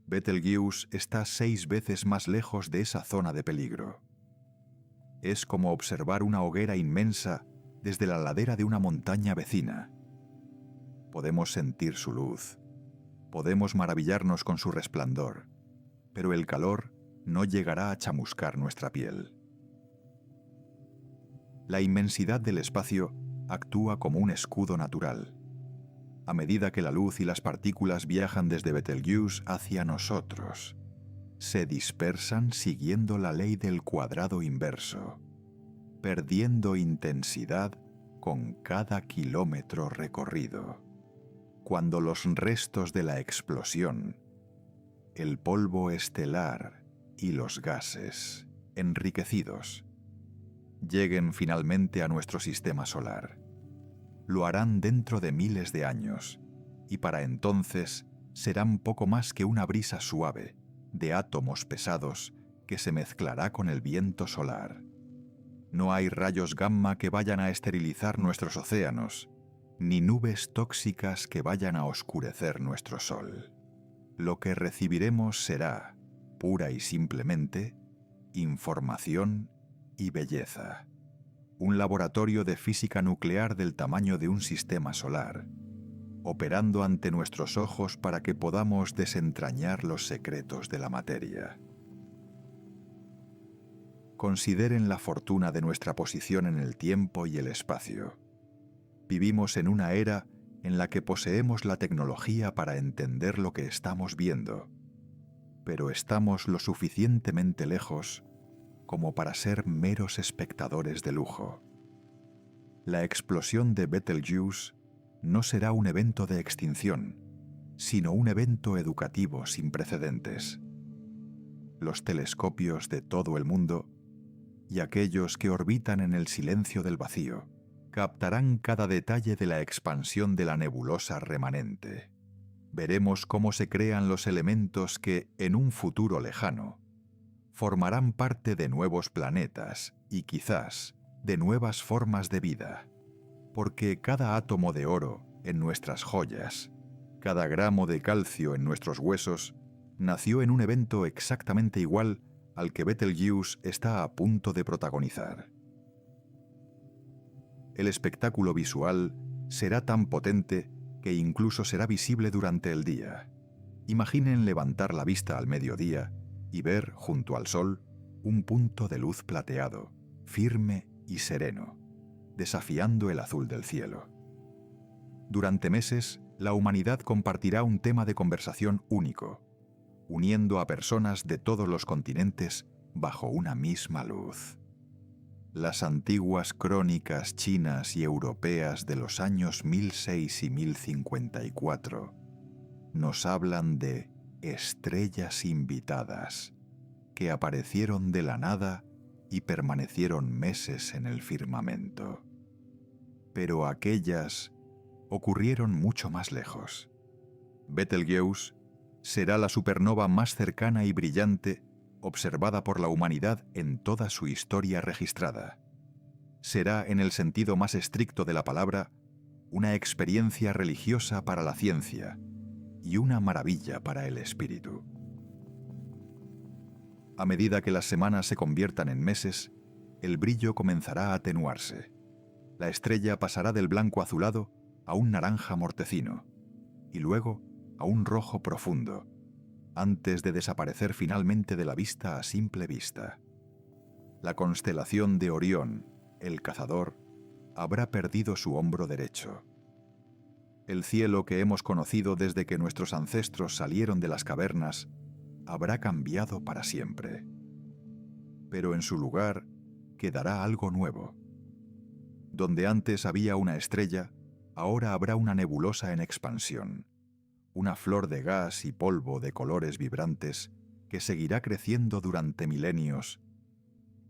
Betelgeuse está 6 veces más lejos de esa zona de peligro. Es como observar una hoguera inmensa desde la ladera de una montaña vecina. Podemos sentir su luz, podemos maravillarnos con su resplandor, pero el calor no llegará a chamuscar nuestra piel. La inmensidad del espacio actúa como un escudo natural. A medida que la luz y las partículas viajan desde Betelgeuse hacia nosotros, se dispersan siguiendo la ley del cuadrado inverso, perdiendo intensidad con cada kilómetro recorrido. Cuando los restos de la explosión, el polvo estelar y los gases, enriquecidos, lleguen finalmente a nuestro sistema solar, lo harán dentro de miles de años, y para entonces serán poco más que una brisa suave de átomos pesados que se mezclará con el viento solar. No hay rayos gamma que vayan a esterilizar nuestros océanos, ni nubes tóxicas que vayan a oscurecer nuestro sol. Lo que recibiremos será, pura y simplemente, información y belleza. Un laboratorio de física nuclear del tamaño de un sistema solar, operando ante nuestros ojos para que podamos desentrañar los secretos de la materia. Consideren la fortuna de nuestra posición en el tiempo y el espacio. Vivimos en una era en la que poseemos la tecnología para entender lo que estamos viendo, pero estamos lo suficientemente lejos como para ser meros espectadores de lujo. La explosión de Betelgeuse no será un evento de extinción, sino un evento educativo sin precedentes. Los telescopios de todo el mundo y aquellos que orbitan en el silencio del vacío captarán cada detalle de la expansión de la nebulosa remanente. Veremos cómo se crean los elementos que, en un futuro lejano, formarán parte de nuevos planetas y quizás de nuevas formas de vida, porque cada átomo de oro en nuestras joyas, cada gramo de calcio en nuestros huesos, nació en un evento exactamente igual al que Betelgeuse está a punto de protagonizar. El espectáculo visual será tan potente que incluso será visible durante el día. Imaginen levantar la vista al mediodía y ver, junto al sol, un punto de luz plateado, firme y sereno, desafiando el azul del cielo. Durante meses, la humanidad compartirá un tema de conversación único, uniendo a personas de todos los continentes bajo una misma luz. Las antiguas crónicas chinas y europeas de los años 1006 y 1054 nos hablan de estrellas invitadas que aparecieron de la nada y permanecieron meses en el firmamento. Pero aquellas ocurrieron mucho más lejos. Betelgeuse será la supernova más cercana y brillante observada por la humanidad en toda su historia registrada. Será, en el sentido más estricto de la palabra, una experiencia religiosa para la ciencia y una maravilla para el espíritu. A medida que las semanas se conviertan en meses, el brillo comenzará a atenuarse. La estrella pasará del blanco azulado a un naranja mortecino y luego a un rojo profundo, antes de desaparecer finalmente de la vista a simple vista. La constelación de Orión, el cazador, habrá perdido su hombro derecho. El cielo que hemos conocido desde que nuestros ancestros salieron de las cavernas habrá cambiado para siempre. Pero en su lugar quedará algo nuevo. Donde antes había una estrella, ahora habrá una nebulosa en expansión, una flor de gas y polvo de colores vibrantes que seguirá creciendo durante milenios,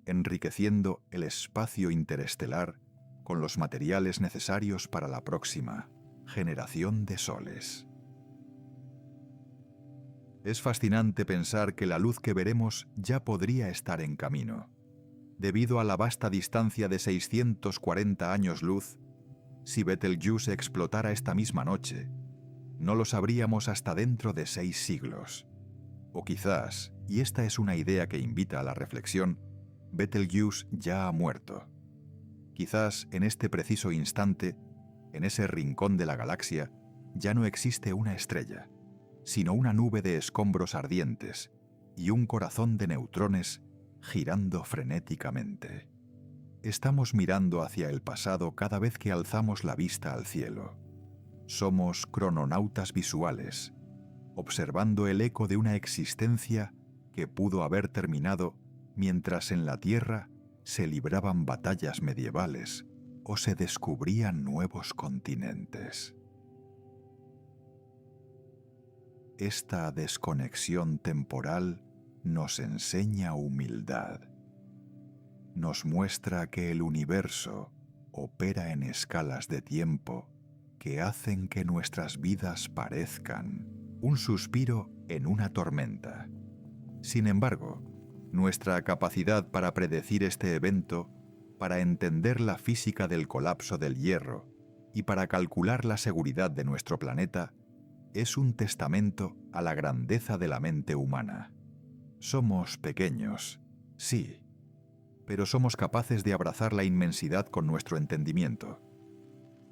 enriqueciendo el espacio interestelar con los materiales necesarios para la próxima generación de soles. Es fascinante pensar que la luz que veremos ya podría estar en camino. Debido a la vasta distancia de 640 años luz, si Betelgeuse explotara esta misma noche, no lo sabríamos hasta dentro de 6 siglos. O quizás, y esta es una idea que invita a la reflexión, Betelgeuse ya ha muerto. Quizás en este preciso instante, en ese rincón de la galaxia, ya no existe una estrella, sino una nube de escombros ardientes y un corazón de neutrones girando frenéticamente. Estamos mirando hacia el pasado cada vez que alzamos la vista al cielo. Somos crononautas visuales, observando el eco de una existencia que pudo haber terminado mientras en la Tierra se libraban batallas medievales o se descubrían nuevos continentes. Esta desconexión temporal nos enseña humildad. Nos muestra que el universo opera en escalas de tiempo que hacen que nuestras vidas parezcan un suspiro en una tormenta. Sin embargo, nuestra capacidad para predecir este evento, para entender la física del colapso del hierro y para calcular la seguridad de nuestro planeta, es un testamento a la grandeza de la mente humana. Somos pequeños, sí, pero somos capaces de abrazar la inmensidad con nuestro entendimiento.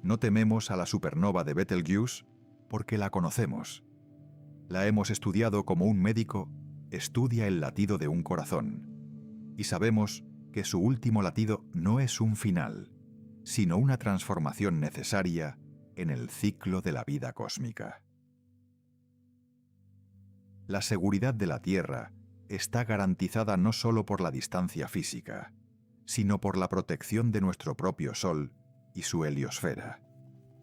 No tememos a la supernova de Betelgeuse porque la conocemos. La hemos estudiado como un médico estudia el latido de un corazón, y sabemos que su último latido no es un final, sino una transformación necesaria en el ciclo de la vida cósmica. La seguridad de la Tierra está garantizada no solo por la distancia física, sino por la protección de nuestro propio Sol y su heliosfera,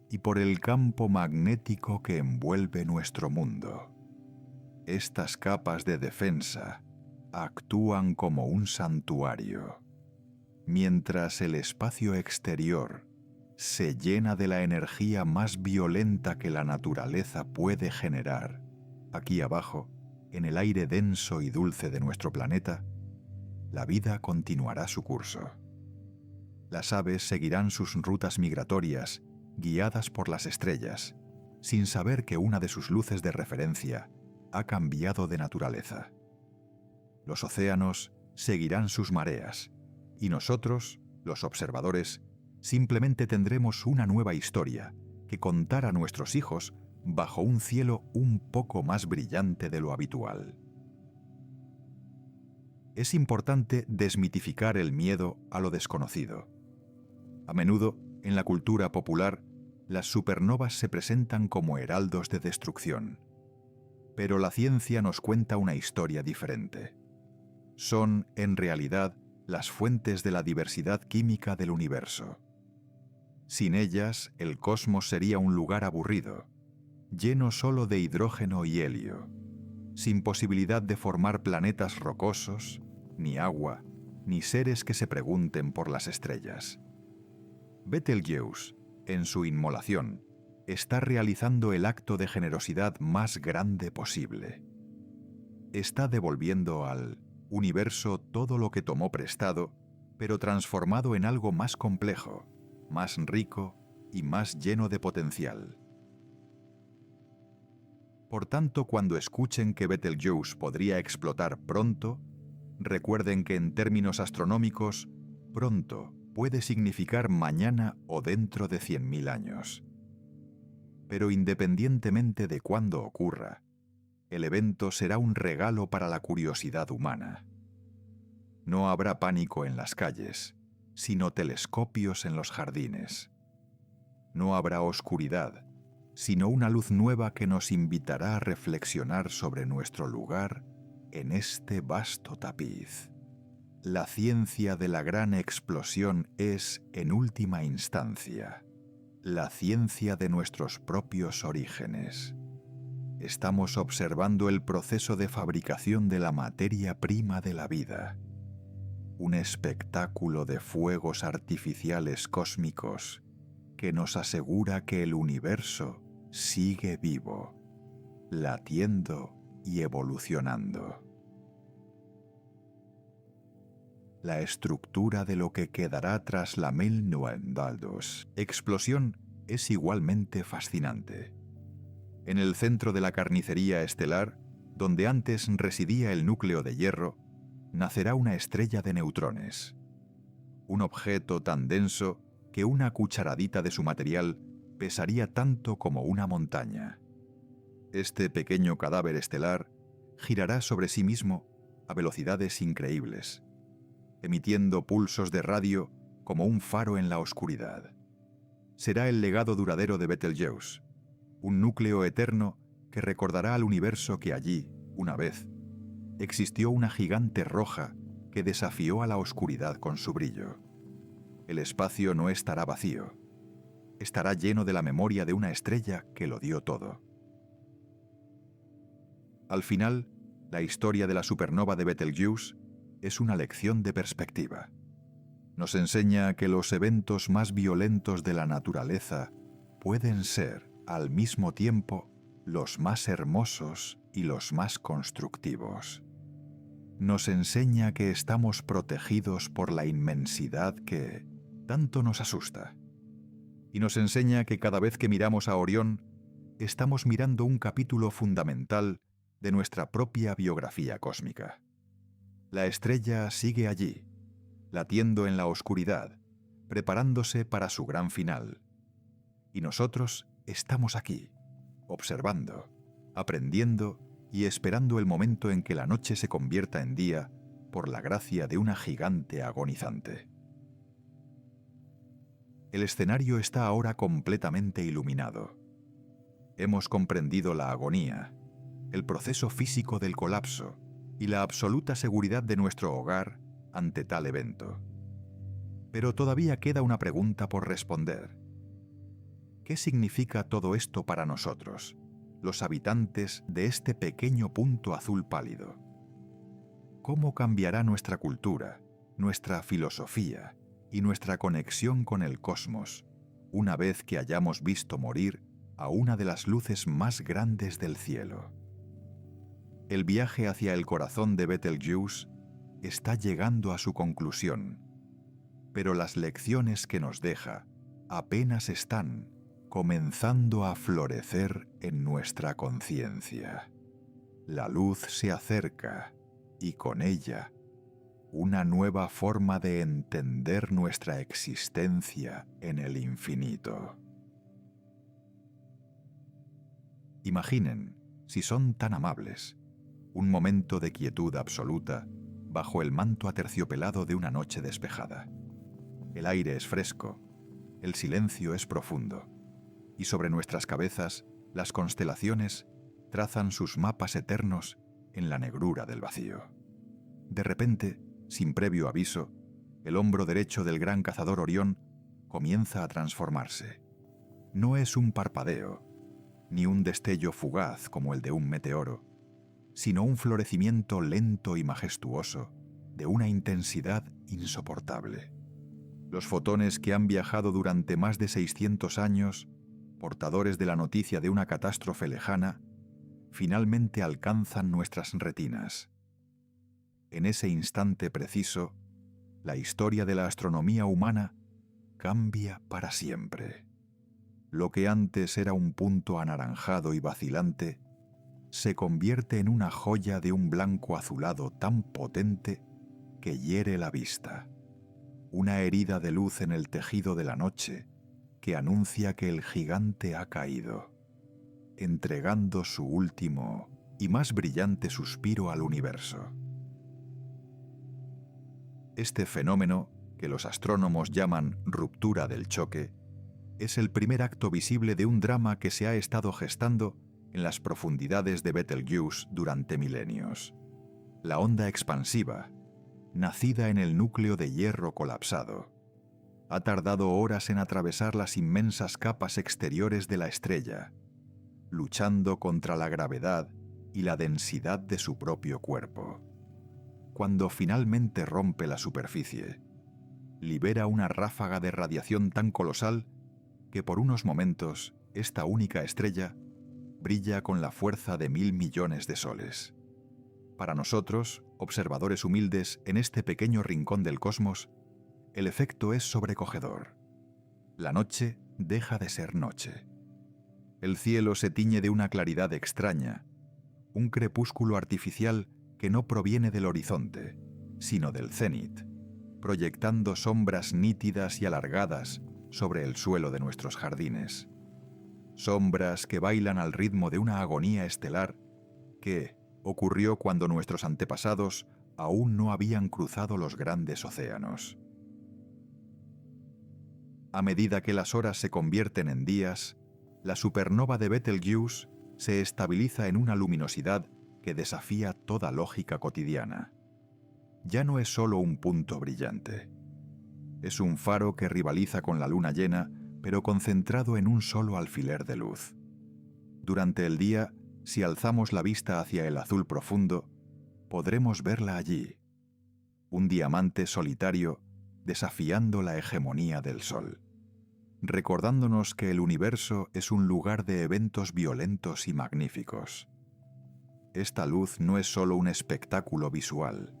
y por el campo magnético que envuelve nuestro mundo. Estas capas de defensa actúan como un santuario, mientras el espacio exterior se llena de la energía más violenta que la naturaleza puede generar, aquí abajo, en el aire denso y dulce de nuestro planeta, la vida continuará su curso. Las aves seguirán sus rutas migratorias, guiadas por las estrellas, sin saber que una de sus luces de referencia ha cambiado de naturaleza. Los océanos seguirán sus mareas, y nosotros, los observadores, simplemente tendremos una nueva historia que contar a nuestros hijos bajo un cielo un poco más brillante de lo habitual. Es importante desmitificar el miedo a lo desconocido. A menudo, en la cultura popular, las supernovas se presentan como heraldos de destrucción. Pero la ciencia nos cuenta una historia diferente. Son, en realidad, las fuentes de la diversidad química del universo. Sin ellas, el cosmos sería un lugar aburrido, lleno solo de hidrógeno y helio, sin posibilidad de formar planetas rocosos, ni agua, ni seres que se pregunten por las estrellas. Betelgeuse, en su inmolación, está realizando el acto de generosidad más grande posible. Está devolviendo al universo todo lo que tomó prestado, pero transformado en algo más complejo, más rico y más lleno de potencial. Por tanto, cuando escuchen que Betelgeuse podría explotar pronto, recuerden que en términos astronómicos, pronto puede significar mañana o dentro de 100.000 años. Pero independientemente de cuándo ocurra, el evento será un regalo para la curiosidad humana. No habrá pánico en las calles, sino telescopios en los jardines. No habrá oscuridad, sino una luz nueva que nos invitará a reflexionar sobre nuestro lugar en este vasto tapiz. La ciencia de la gran explosión es, en última instancia, la ciencia de nuestros propios orígenes. Estamos observando el proceso de fabricación de la materia prima de la vida. Un espectáculo de fuegos artificiales cósmicos que nos asegura que el universo sigue vivo, latiendo y evolucionando. La estructura de lo que quedará tras la 1902 explosión es igualmente fascinante. En el centro de la carnicería estelar, donde antes residía el núcleo de hierro, nacerá una estrella de neutrones. Un objeto tan denso que una cucharadita de su material pesaría tanto como una montaña. Este pequeño cadáver estelar girará sobre sí mismo a velocidades increíbles, emitiendo pulsos de radio como un faro en la oscuridad. Será el legado duradero de Betelgeuse, un núcleo eterno que recordará al universo que allí, una vez, existió una gigante roja que desafió a la oscuridad con su brillo. El espacio no estará vacío, estará lleno de la memoria de una estrella que lo dio todo. Al final, la historia de la supernova de Betelgeuse es una lección de perspectiva. Nos enseña que los eventos más violentos de la naturaleza pueden ser, al mismo tiempo, los más hermosos y los más constructivos. Nos enseña que estamos protegidos por la inmensidad que tanto nos asusta. Y nos enseña que cada vez que miramos a Orión, estamos mirando un capítulo fundamental de nuestra propia biografía cósmica. La estrella sigue allí, latiendo en la oscuridad, preparándose para su gran final. Y nosotros estamos aquí, observando, aprendiendo y esperando el momento en que la noche se convierta en día por la gracia de una gigante agonizante. El escenario está ahora completamente iluminado. Hemos comprendido la agonía, el proceso físico del colapso y la absoluta seguridad de nuestro hogar ante tal evento. Pero todavía queda una pregunta por responder. ¿Qué significa todo esto para nosotros, los habitantes de este pequeño punto azul pálido? ¿Cómo cambiará nuestra cultura, nuestra filosofía y nuestra conexión con el cosmos, una vez que hayamos visto morir a una de las luces más grandes del cielo. El viaje hacia el corazón de Betelgeuse está llegando a su conclusión, pero las lecciones que nos deja apenas están comenzando a florecer en nuestra conciencia. La luz se acerca y con ella una nueva forma de entender nuestra existencia en el infinito. Imaginen, si son tan amables, un momento de quietud absoluta bajo el manto aterciopelado de una noche despejada. El aire es fresco, el silencio es profundo, y sobre nuestras cabezas las constelaciones trazan sus mapas eternos en la negrura del vacío. De repente, sin previo aviso, el hombro derecho del gran cazador Orión comienza a transformarse. No es un parpadeo, ni un destello fugaz como el de un meteoro, sino un florecimiento lento y majestuoso de una intensidad insoportable. Los fotones que han viajado durante más de 600 años, portadores de la noticia de una catástrofe lejana, finalmente alcanzan nuestras retinas. En ese instante preciso, la historia de la astronomía humana cambia para siempre. Lo que antes era un punto anaranjado y vacilante, se convierte en una joya de un blanco azulado tan potente que hiere la vista. Una herida de luz en el tejido de la noche que anuncia que el gigante ha caído, entregando su último y más brillante suspiro al universo. Este fenómeno, que los astrónomos llaman ruptura del choque, es el primer acto visible de un drama que se ha estado gestando en las profundidades de Betelgeuse durante milenios. La onda expansiva, nacida en el núcleo de hierro colapsado, ha tardado horas en atravesar las inmensas capas exteriores de la estrella, luchando contra la gravedad y la densidad de su propio cuerpo. Cuando finalmente rompe la superficie, libera una ráfaga de radiación tan colosal que por unos momentos esta única estrella brilla con la fuerza de 1.000 millones de soles. Para nosotros, observadores humildes en este pequeño rincón del cosmos, el efecto es sobrecogedor. La noche deja de ser noche. El cielo se tiñe de una claridad extraña, un crepúsculo artificial que no proviene del horizonte, sino del cénit, proyectando sombras nítidas y alargadas sobre el suelo de nuestros jardines. Sombras que bailan al ritmo de una agonía estelar que ocurrió cuando nuestros antepasados aún no habían cruzado los grandes océanos. A medida que las horas se convierten en días, la supernova de Betelgeuse se estabiliza en una luminosidad que desafía toda lógica cotidiana. Ya no es solo un punto brillante. Es un faro que rivaliza con la luna llena, pero concentrado en un solo alfiler de luz. Durante el día, si alzamos la vista hacia el azul profundo, podremos verla allí, un diamante solitario desafiando la hegemonía del sol, recordándonos que el universo es un lugar de eventos violentos y magníficos. Esta luz no es solo un espectáculo visual,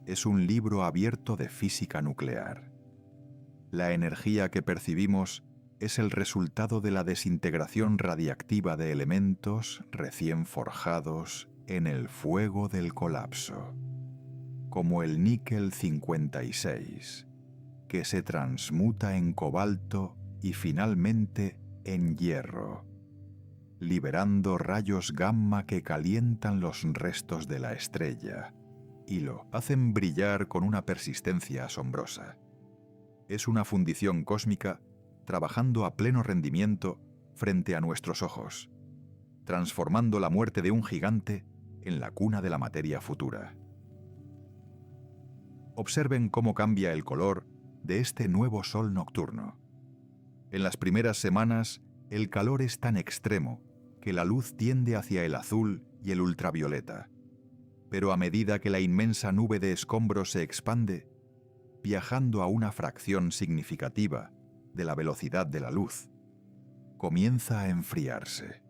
es un libro abierto de física nuclear. La energía que percibimos es el resultado de la desintegración radiactiva de elementos recién forjados en el fuego del colapso, como el níquel 56, que se transmuta en cobalto y finalmente en hierro, liberando rayos gamma que calientan los restos de la estrella y lo hacen brillar con una persistencia asombrosa. Es una fundición cósmica trabajando a pleno rendimiento frente a nuestros ojos, transformando la muerte de un gigante en la cuna de la materia futura. Observen cómo cambia el color de este nuevo sol nocturno. En las primeras semanas, el calor es tan extremo que la luz tiende hacia el azul y el ultravioleta. Pero a medida que la inmensa nube de escombros se expande, viajando a una fracción significativa de la velocidad de la luz, comienza a enfriarse.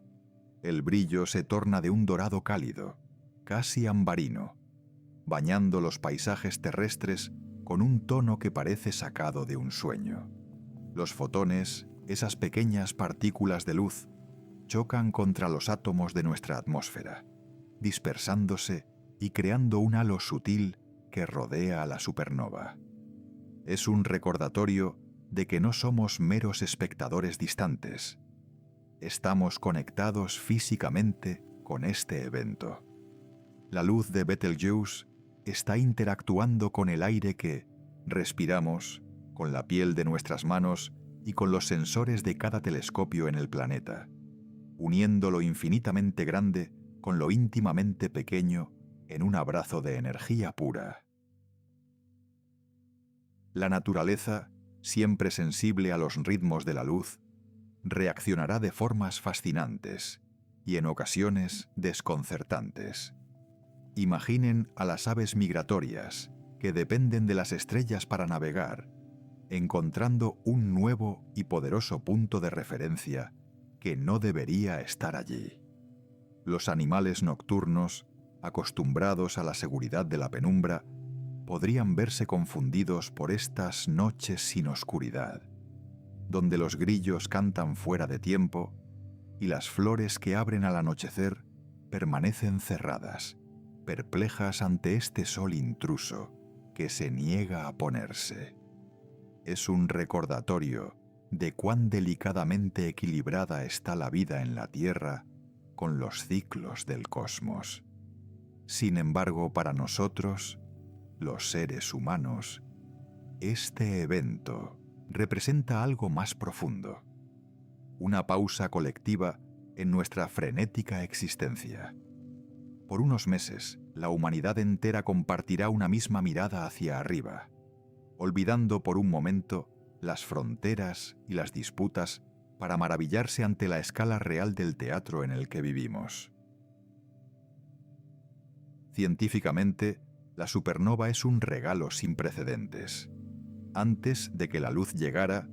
El brillo se torna de un dorado cálido, casi ambarino, bañando los paisajes terrestres con un tono que parece sacado de un sueño. Los fotones, esas pequeñas partículas de luz, chocan contra los átomos de nuestra atmósfera, dispersándose y creando un halo sutil que rodea a la supernova. Es un recordatorio de que no somos meros espectadores distantes. Estamos conectados físicamente con este evento. La luz de Betelgeuse está interactuando con el aire que respiramos, con la piel de nuestras manos y con los sensores de cada telescopio en el planeta, uniendo lo infinitamente grande con lo íntimamente pequeño en un abrazo de energía pura. La naturaleza, siempre sensible a los ritmos de la luz, reaccionará de formas fascinantes y en ocasiones desconcertantes. Imaginen a las aves migratorias que dependen de las estrellas para navegar, encontrando un nuevo y poderoso punto de referencia que no debería estar allí. Los animales nocturnos, acostumbrados a la seguridad de la penumbra, podrían verse confundidos por estas noches sin oscuridad, donde los grillos cantan fuera de tiempo y las flores que abren al anochecer permanecen cerradas, perplejas ante este sol intruso que se niega a ponerse. Es un recordatorio de cuán delicadamente equilibrada está la vida en la Tierra con los ciclos del cosmos. Sin embargo, para nosotros, los seres humanos, este evento representa algo más profundo, una pausa colectiva en nuestra frenética existencia. Por unos meses, la humanidad entera compartirá una misma mirada hacia arriba, olvidando por un momento las fronteras y las disputas para maravillarse ante la escala real del teatro en el que vivimos. Científicamente, la supernova es un regalo sin precedentes. Antes de que la luz llegara,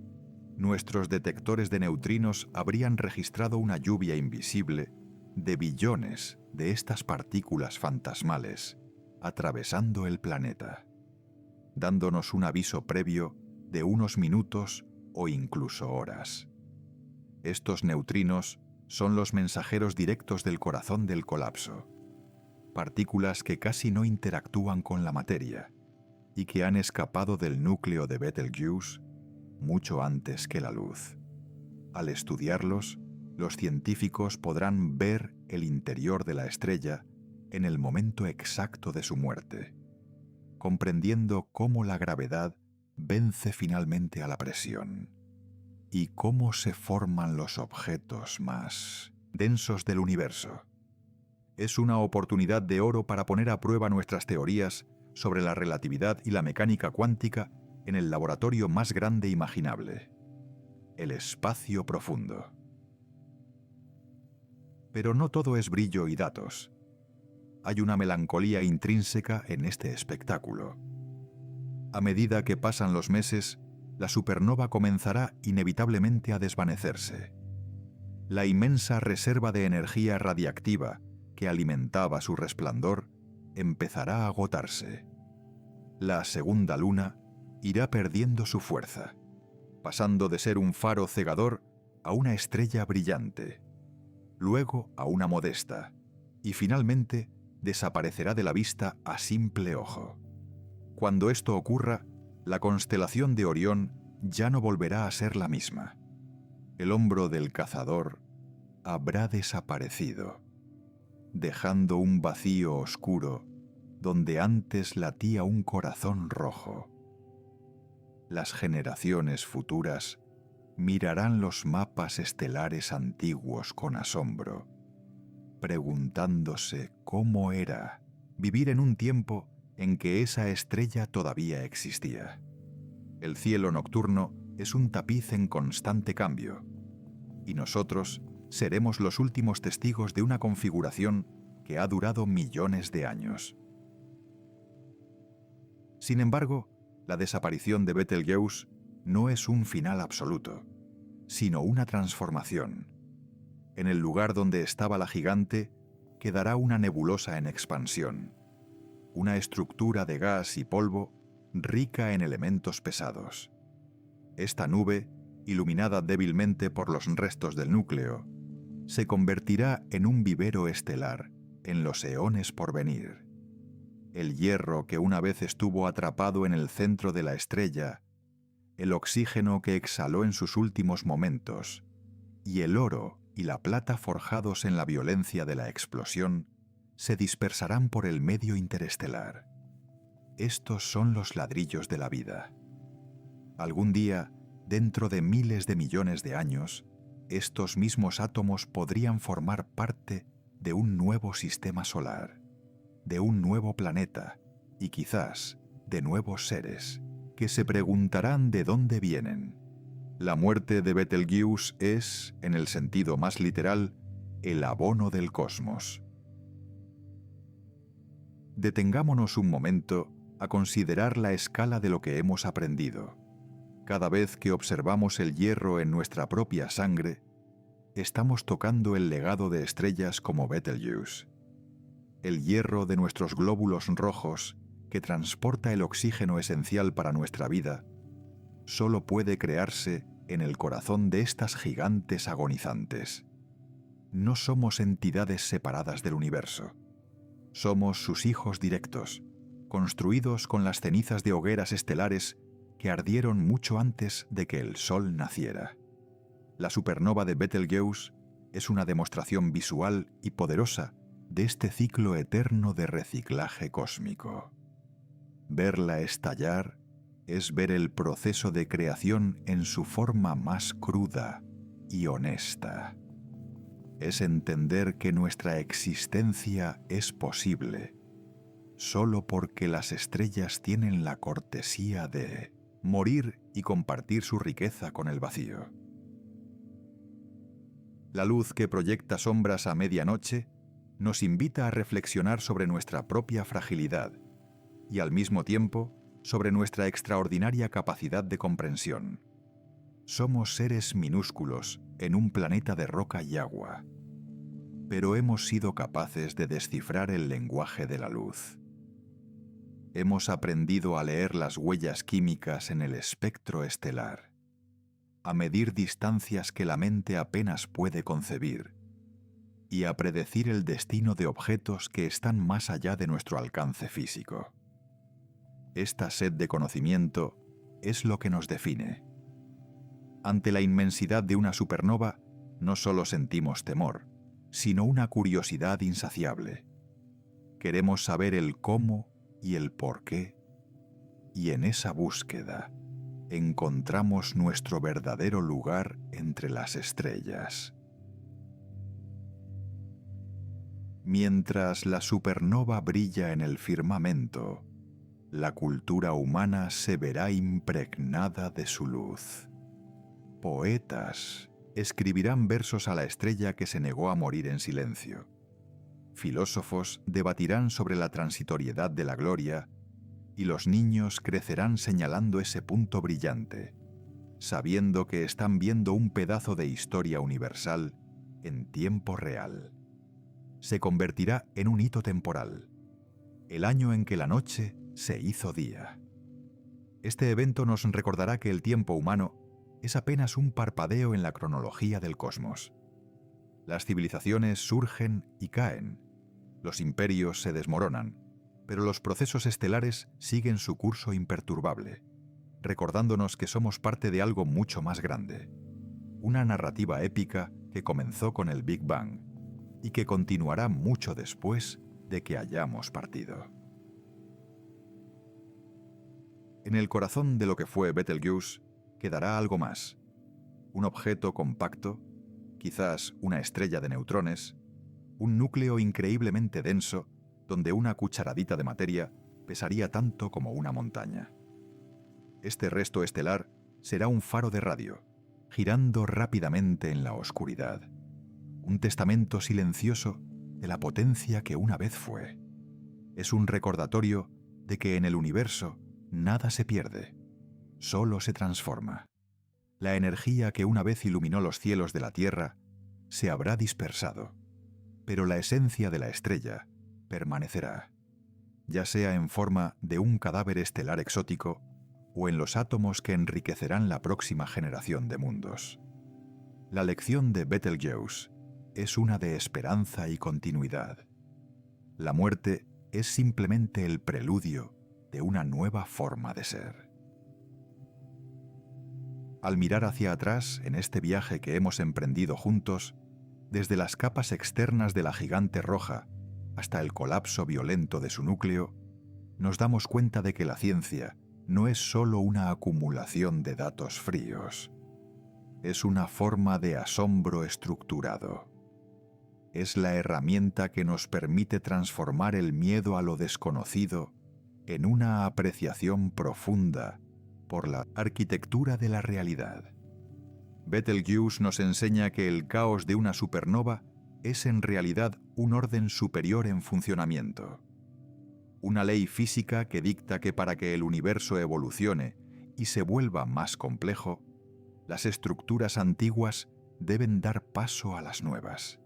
nuestros detectores de neutrinos habrían registrado una lluvia invisible de billones de estas partículas fantasmales atravesando el planeta, dándonos un aviso previo de unos minutos o incluso horas. Estos neutrinos son los mensajeros directos del corazón del colapso, partículas que casi no interactúan con la materia y que han escapado del núcleo de Betelgeuse mucho antes que la luz. Al estudiarlos, los científicos podrán ver el interior de la estrella en el momento exacto de su muerte, comprendiendo cómo la gravedad vence finalmente a la presión y cómo se forman los objetos más densos del universo. Es una oportunidad de oro para poner a prueba nuestras teorías sobre la relatividad y la mecánica cuántica en el laboratorio más grande imaginable, el espacio profundo. Pero no todo es brillo y datos. Hay una melancolía intrínseca en este espectáculo. A medida que pasan los meses, la supernova comenzará inevitablemente a desvanecerse. La inmensa reserva de energía radiactiva que alimentaba su resplandor empezará a agotarse. La segunda luna irá perdiendo su fuerza, pasando de ser un faro cegador a una estrella brillante, luego a una modesta, y finalmente desaparecerá de la vista a simple ojo. Cuando esto ocurra, la constelación de Orión ya no volverá a ser la misma. El hombro del cazador habrá desaparecido, dejando un vacío oscuro donde antes latía un corazón rojo. Las generaciones futuras mirarán los mapas estelares antiguos con asombro, preguntándose cómo era vivir en un tiempo en que esa estrella todavía existía. El cielo nocturno es un tapiz en constante cambio, y nosotros seremos los últimos testigos de una configuración que ha durado millones de años. Sin embargo, La desaparición de Betelgeuse no es un final absoluto, sino una transformación. En el lugar donde estaba la gigante quedará una nebulosa en expansión, una estructura de gas y polvo rica en elementos pesados. Esta nube, iluminada débilmente por los restos del núcleo, se convertirá en un vivero estelar en los eones por venir. El hierro que una vez estuvo atrapado en el centro de la estrella, el oxígeno que exhaló en sus últimos momentos, y el oro y la plata forjados en la violencia de la explosión, se dispersarán por el medio interestelar. Estos son los ladrillos de la vida. Algún día, dentro de miles de millones de años, estos mismos átomos podrían formar parte de un nuevo sistema solar, de un nuevo planeta y quizás de nuevos seres que se preguntarán de dónde vienen. La muerte de Betelgeuse es, en el sentido más literal, el abono del cosmos. Detengámonos un momento a considerar la escala de lo que hemos aprendido. Cada vez que observamos el hierro en nuestra propia sangre, estamos tocando el legado de estrellas como Betelgeuse. El hierro de nuestros glóbulos rojos, que transporta el oxígeno esencial para nuestra vida, solo puede crearse en el corazón de estas gigantes agonizantes. No somos entidades separadas del universo. Somos sus hijos directos, construidos con las cenizas de hogueras estelares que ardieron mucho antes de que el Sol naciera. La supernova de Betelgeuse es una demostración visual y poderosa de este ciclo eterno de reciclaje cósmico. Verla estallar es ver el proceso de creación en su forma más cruda y honesta. Es entender que nuestra existencia es posible solo porque las estrellas tienen la cortesía de morir y compartir su riqueza con el vacío. La luz que proyecta sombras a medianoche nos invita a reflexionar sobre nuestra propia fragilidad y al mismo tiempo sobre nuestra extraordinaria capacidad de comprensión. Somos seres minúsculos en un planeta de roca y agua, pero hemos sido capaces de descifrar el lenguaje de la luz. Hemos aprendido a leer las huellas químicas en el espectro estelar, a medir distancias que la mente apenas puede concebir y a predecir el destino de objetos que están más allá de nuestro alcance físico. Esta sed de conocimiento es lo que nos define. Ante la inmensidad de una supernova, no solo sentimos temor, sino una curiosidad insaciable. Queremos saber el cómo y el por qué, y en esa búsqueda encontramos nuestro verdadero lugar entre las estrellas. Mientras la supernova brilla en el firmamento, la cultura humana se verá impregnada de su luz. Poetas escribirán versos a la estrella que se negó a morir en silencio. Filósofos debatirán sobre la transitoriedad de la gloria y los niños crecerán señalando ese punto brillante, sabiendo que están viendo un pedazo de historia universal en tiempo real. Se convertirá en un hito temporal, el año en que la noche se hizo día. Este evento nos recordará que el tiempo humano es apenas un parpadeo en la cronología del cosmos. Las civilizaciones surgen y caen, los imperios se desmoronan, pero los procesos estelares siguen su curso imperturbable, recordándonos que somos parte de algo mucho más grande, una narrativa épica que comenzó con el Big Bang y que continuará mucho después de que hayamos partido. En el corazón de lo que fue Betelgeuse quedará algo más, un objeto compacto, quizás una estrella de neutrones, un núcleo increíblemente denso donde una cucharadita de materia pesaría tanto como una montaña. Este resto estelar será un faro de radio, girando rápidamente en la oscuridad, un testamento silencioso de la potencia que una vez fue. Es un recordatorio de que en el universo Nada se pierde, solo se transforma. La energía que una vez iluminó los cielos de la Tierra se habrá dispersado, pero la esencia de la estrella permanecerá, ya sea en forma de un cadáver estelar exótico o en los átomos que enriquecerán la próxima generación de mundos. La lección de Betelgeuse es una de esperanza y continuidad. La muerte es simplemente el preludio de una nueva forma de ser. Al mirar hacia atrás en este viaje que hemos emprendido juntos, desde las capas externas de la gigante roja hasta el colapso violento de su núcleo, nos damos cuenta de que la ciencia no es solo una acumulación de datos fríos. Es una forma de asombro estructurado. Es la herramienta que nos permite transformar el miedo a lo desconocido en una apreciación profunda por la arquitectura de la realidad. Betelgeuse nos enseña que el caos de una supernova es en realidad un orden superior en funcionamiento. Una ley física que dicta que para que el universo evolucione y se vuelva más complejo, las estructuras antiguas deben dar paso a las nuevas.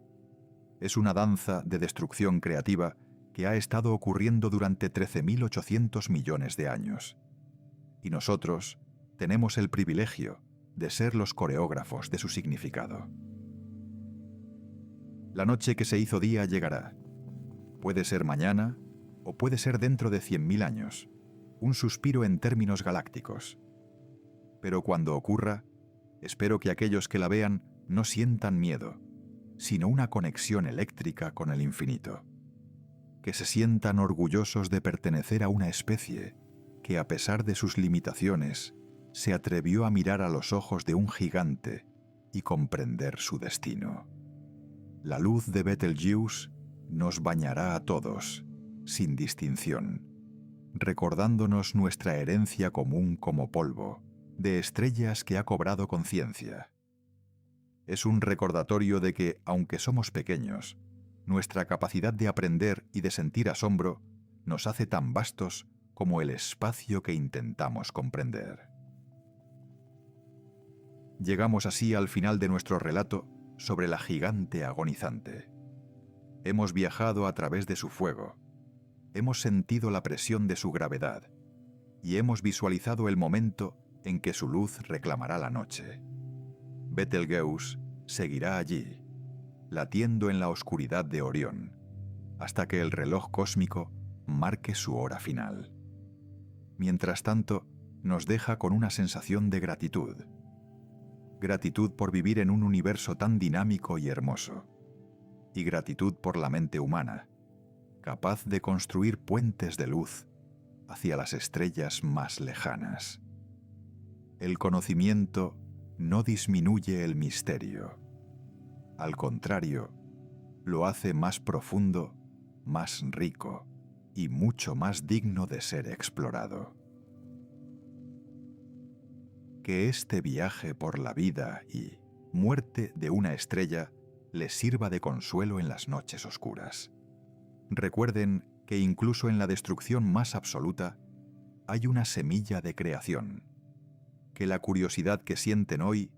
Es una danza de destrucción creativa que ha estado ocurriendo durante 13.800 millones de años. Y nosotros tenemos el privilegio de ser los coreógrafos de su significado. La noche que se hizo día llegará. Puede ser mañana o puede ser dentro de 100.000 años, un suspiro en términos galácticos. Pero cuando ocurra, espero que aquellos que la vean no sientan miedo, sino una conexión eléctrica con el infinito. Que se sientan orgullosos de pertenecer a una especie que, a pesar de sus limitaciones, se atrevió a mirar a los ojos de un gigante y comprender su destino. La luz de Betelgeuse nos bañará a todos, sin distinción, recordándonos nuestra herencia común como polvo, de estrellas que ha cobrado conciencia. Es un recordatorio de que, aunque somos pequeños, nuestra capacidad de aprender y de sentir asombro nos hace tan vastos como el espacio que intentamos comprender. Llegamos así al final de nuestro relato sobre la gigante agonizante. Hemos viajado a través de su fuego, hemos sentido la presión de su gravedad y hemos visualizado el momento en que su luz reclamará la noche. Betelgeuse seguirá allí, latiendo en la oscuridad de Orión, hasta que el reloj cósmico marque su hora final. Mientras tanto, nos deja con una sensación de gratitud. Gratitud por vivir en un universo tan dinámico y hermoso. Y gratitud por la mente humana, capaz de construir puentes de luz hacia las estrellas más lejanas. El conocimiento no disminuye el misterio. Al contrario, lo hace más profundo, más rico y mucho más digno de ser explorado. Que este viaje por la vida y muerte de una estrella les sirva de consuelo en las noches oscuras. Recuerden que incluso en la destrucción más absoluta hay una semilla de creación. Que la curiosidad que sienten hoy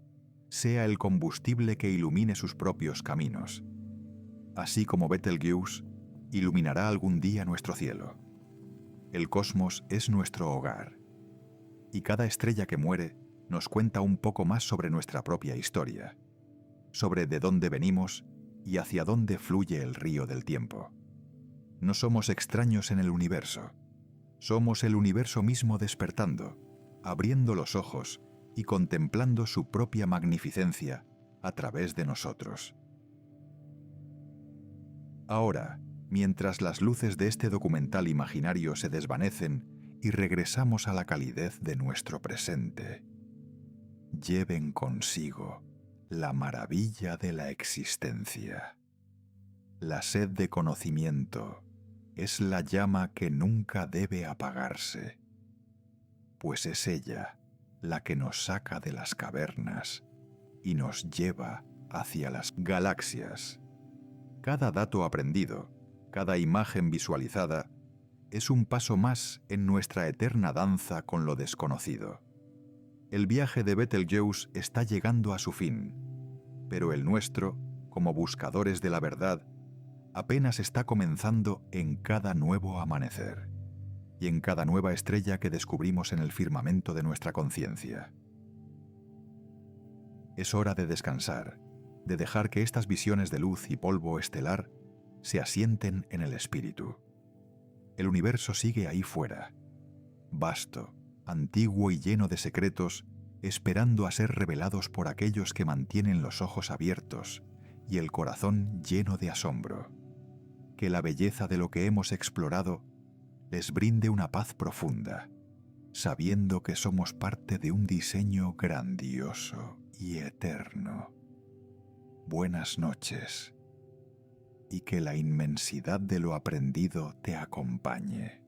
sea el combustible que ilumine sus propios caminos, así como Betelgeuse iluminará algún día nuestro cielo. El cosmos es nuestro hogar, y cada estrella que muere nos cuenta un poco más sobre nuestra propia historia, sobre de dónde venimos y hacia dónde fluye el río del tiempo. No somos extraños en el universo, somos el universo mismo despertando, abriendo los ojos y contemplando su propia magnificencia a través de nosotros. Ahora, mientras las luces de este documental imaginario se desvanecen y regresamos a la calidez de nuestro presente, lleven consigo la maravilla de la existencia. La sed de conocimiento es la llama que nunca debe apagarse, pues es ella la que nos saca de las cavernas y nos lleva hacia las galaxias. Cada dato aprendido, cada imagen visualizada, es un paso más en nuestra eterna danza con lo desconocido. El viaje de Betelgeuse está llegando a su fin, pero el nuestro, como buscadores de la verdad, apenas está comenzando en cada nuevo amanecer y en cada nueva estrella que descubrimos en el firmamento de nuestra conciencia. Es hora de descansar, de dejar que estas visiones de luz y polvo estelar se asienten en el espíritu. El universo sigue ahí fuera, vasto, antiguo y lleno de secretos, esperando a ser revelados por aquellos que mantienen los ojos abiertos y el corazón lleno de asombro. Que la belleza de lo que hemos explorado les brinde una paz profunda, sabiendo que somos parte de un diseño grandioso y eterno. Buenas noches, y que la inmensidad de lo aprendido te acompañe.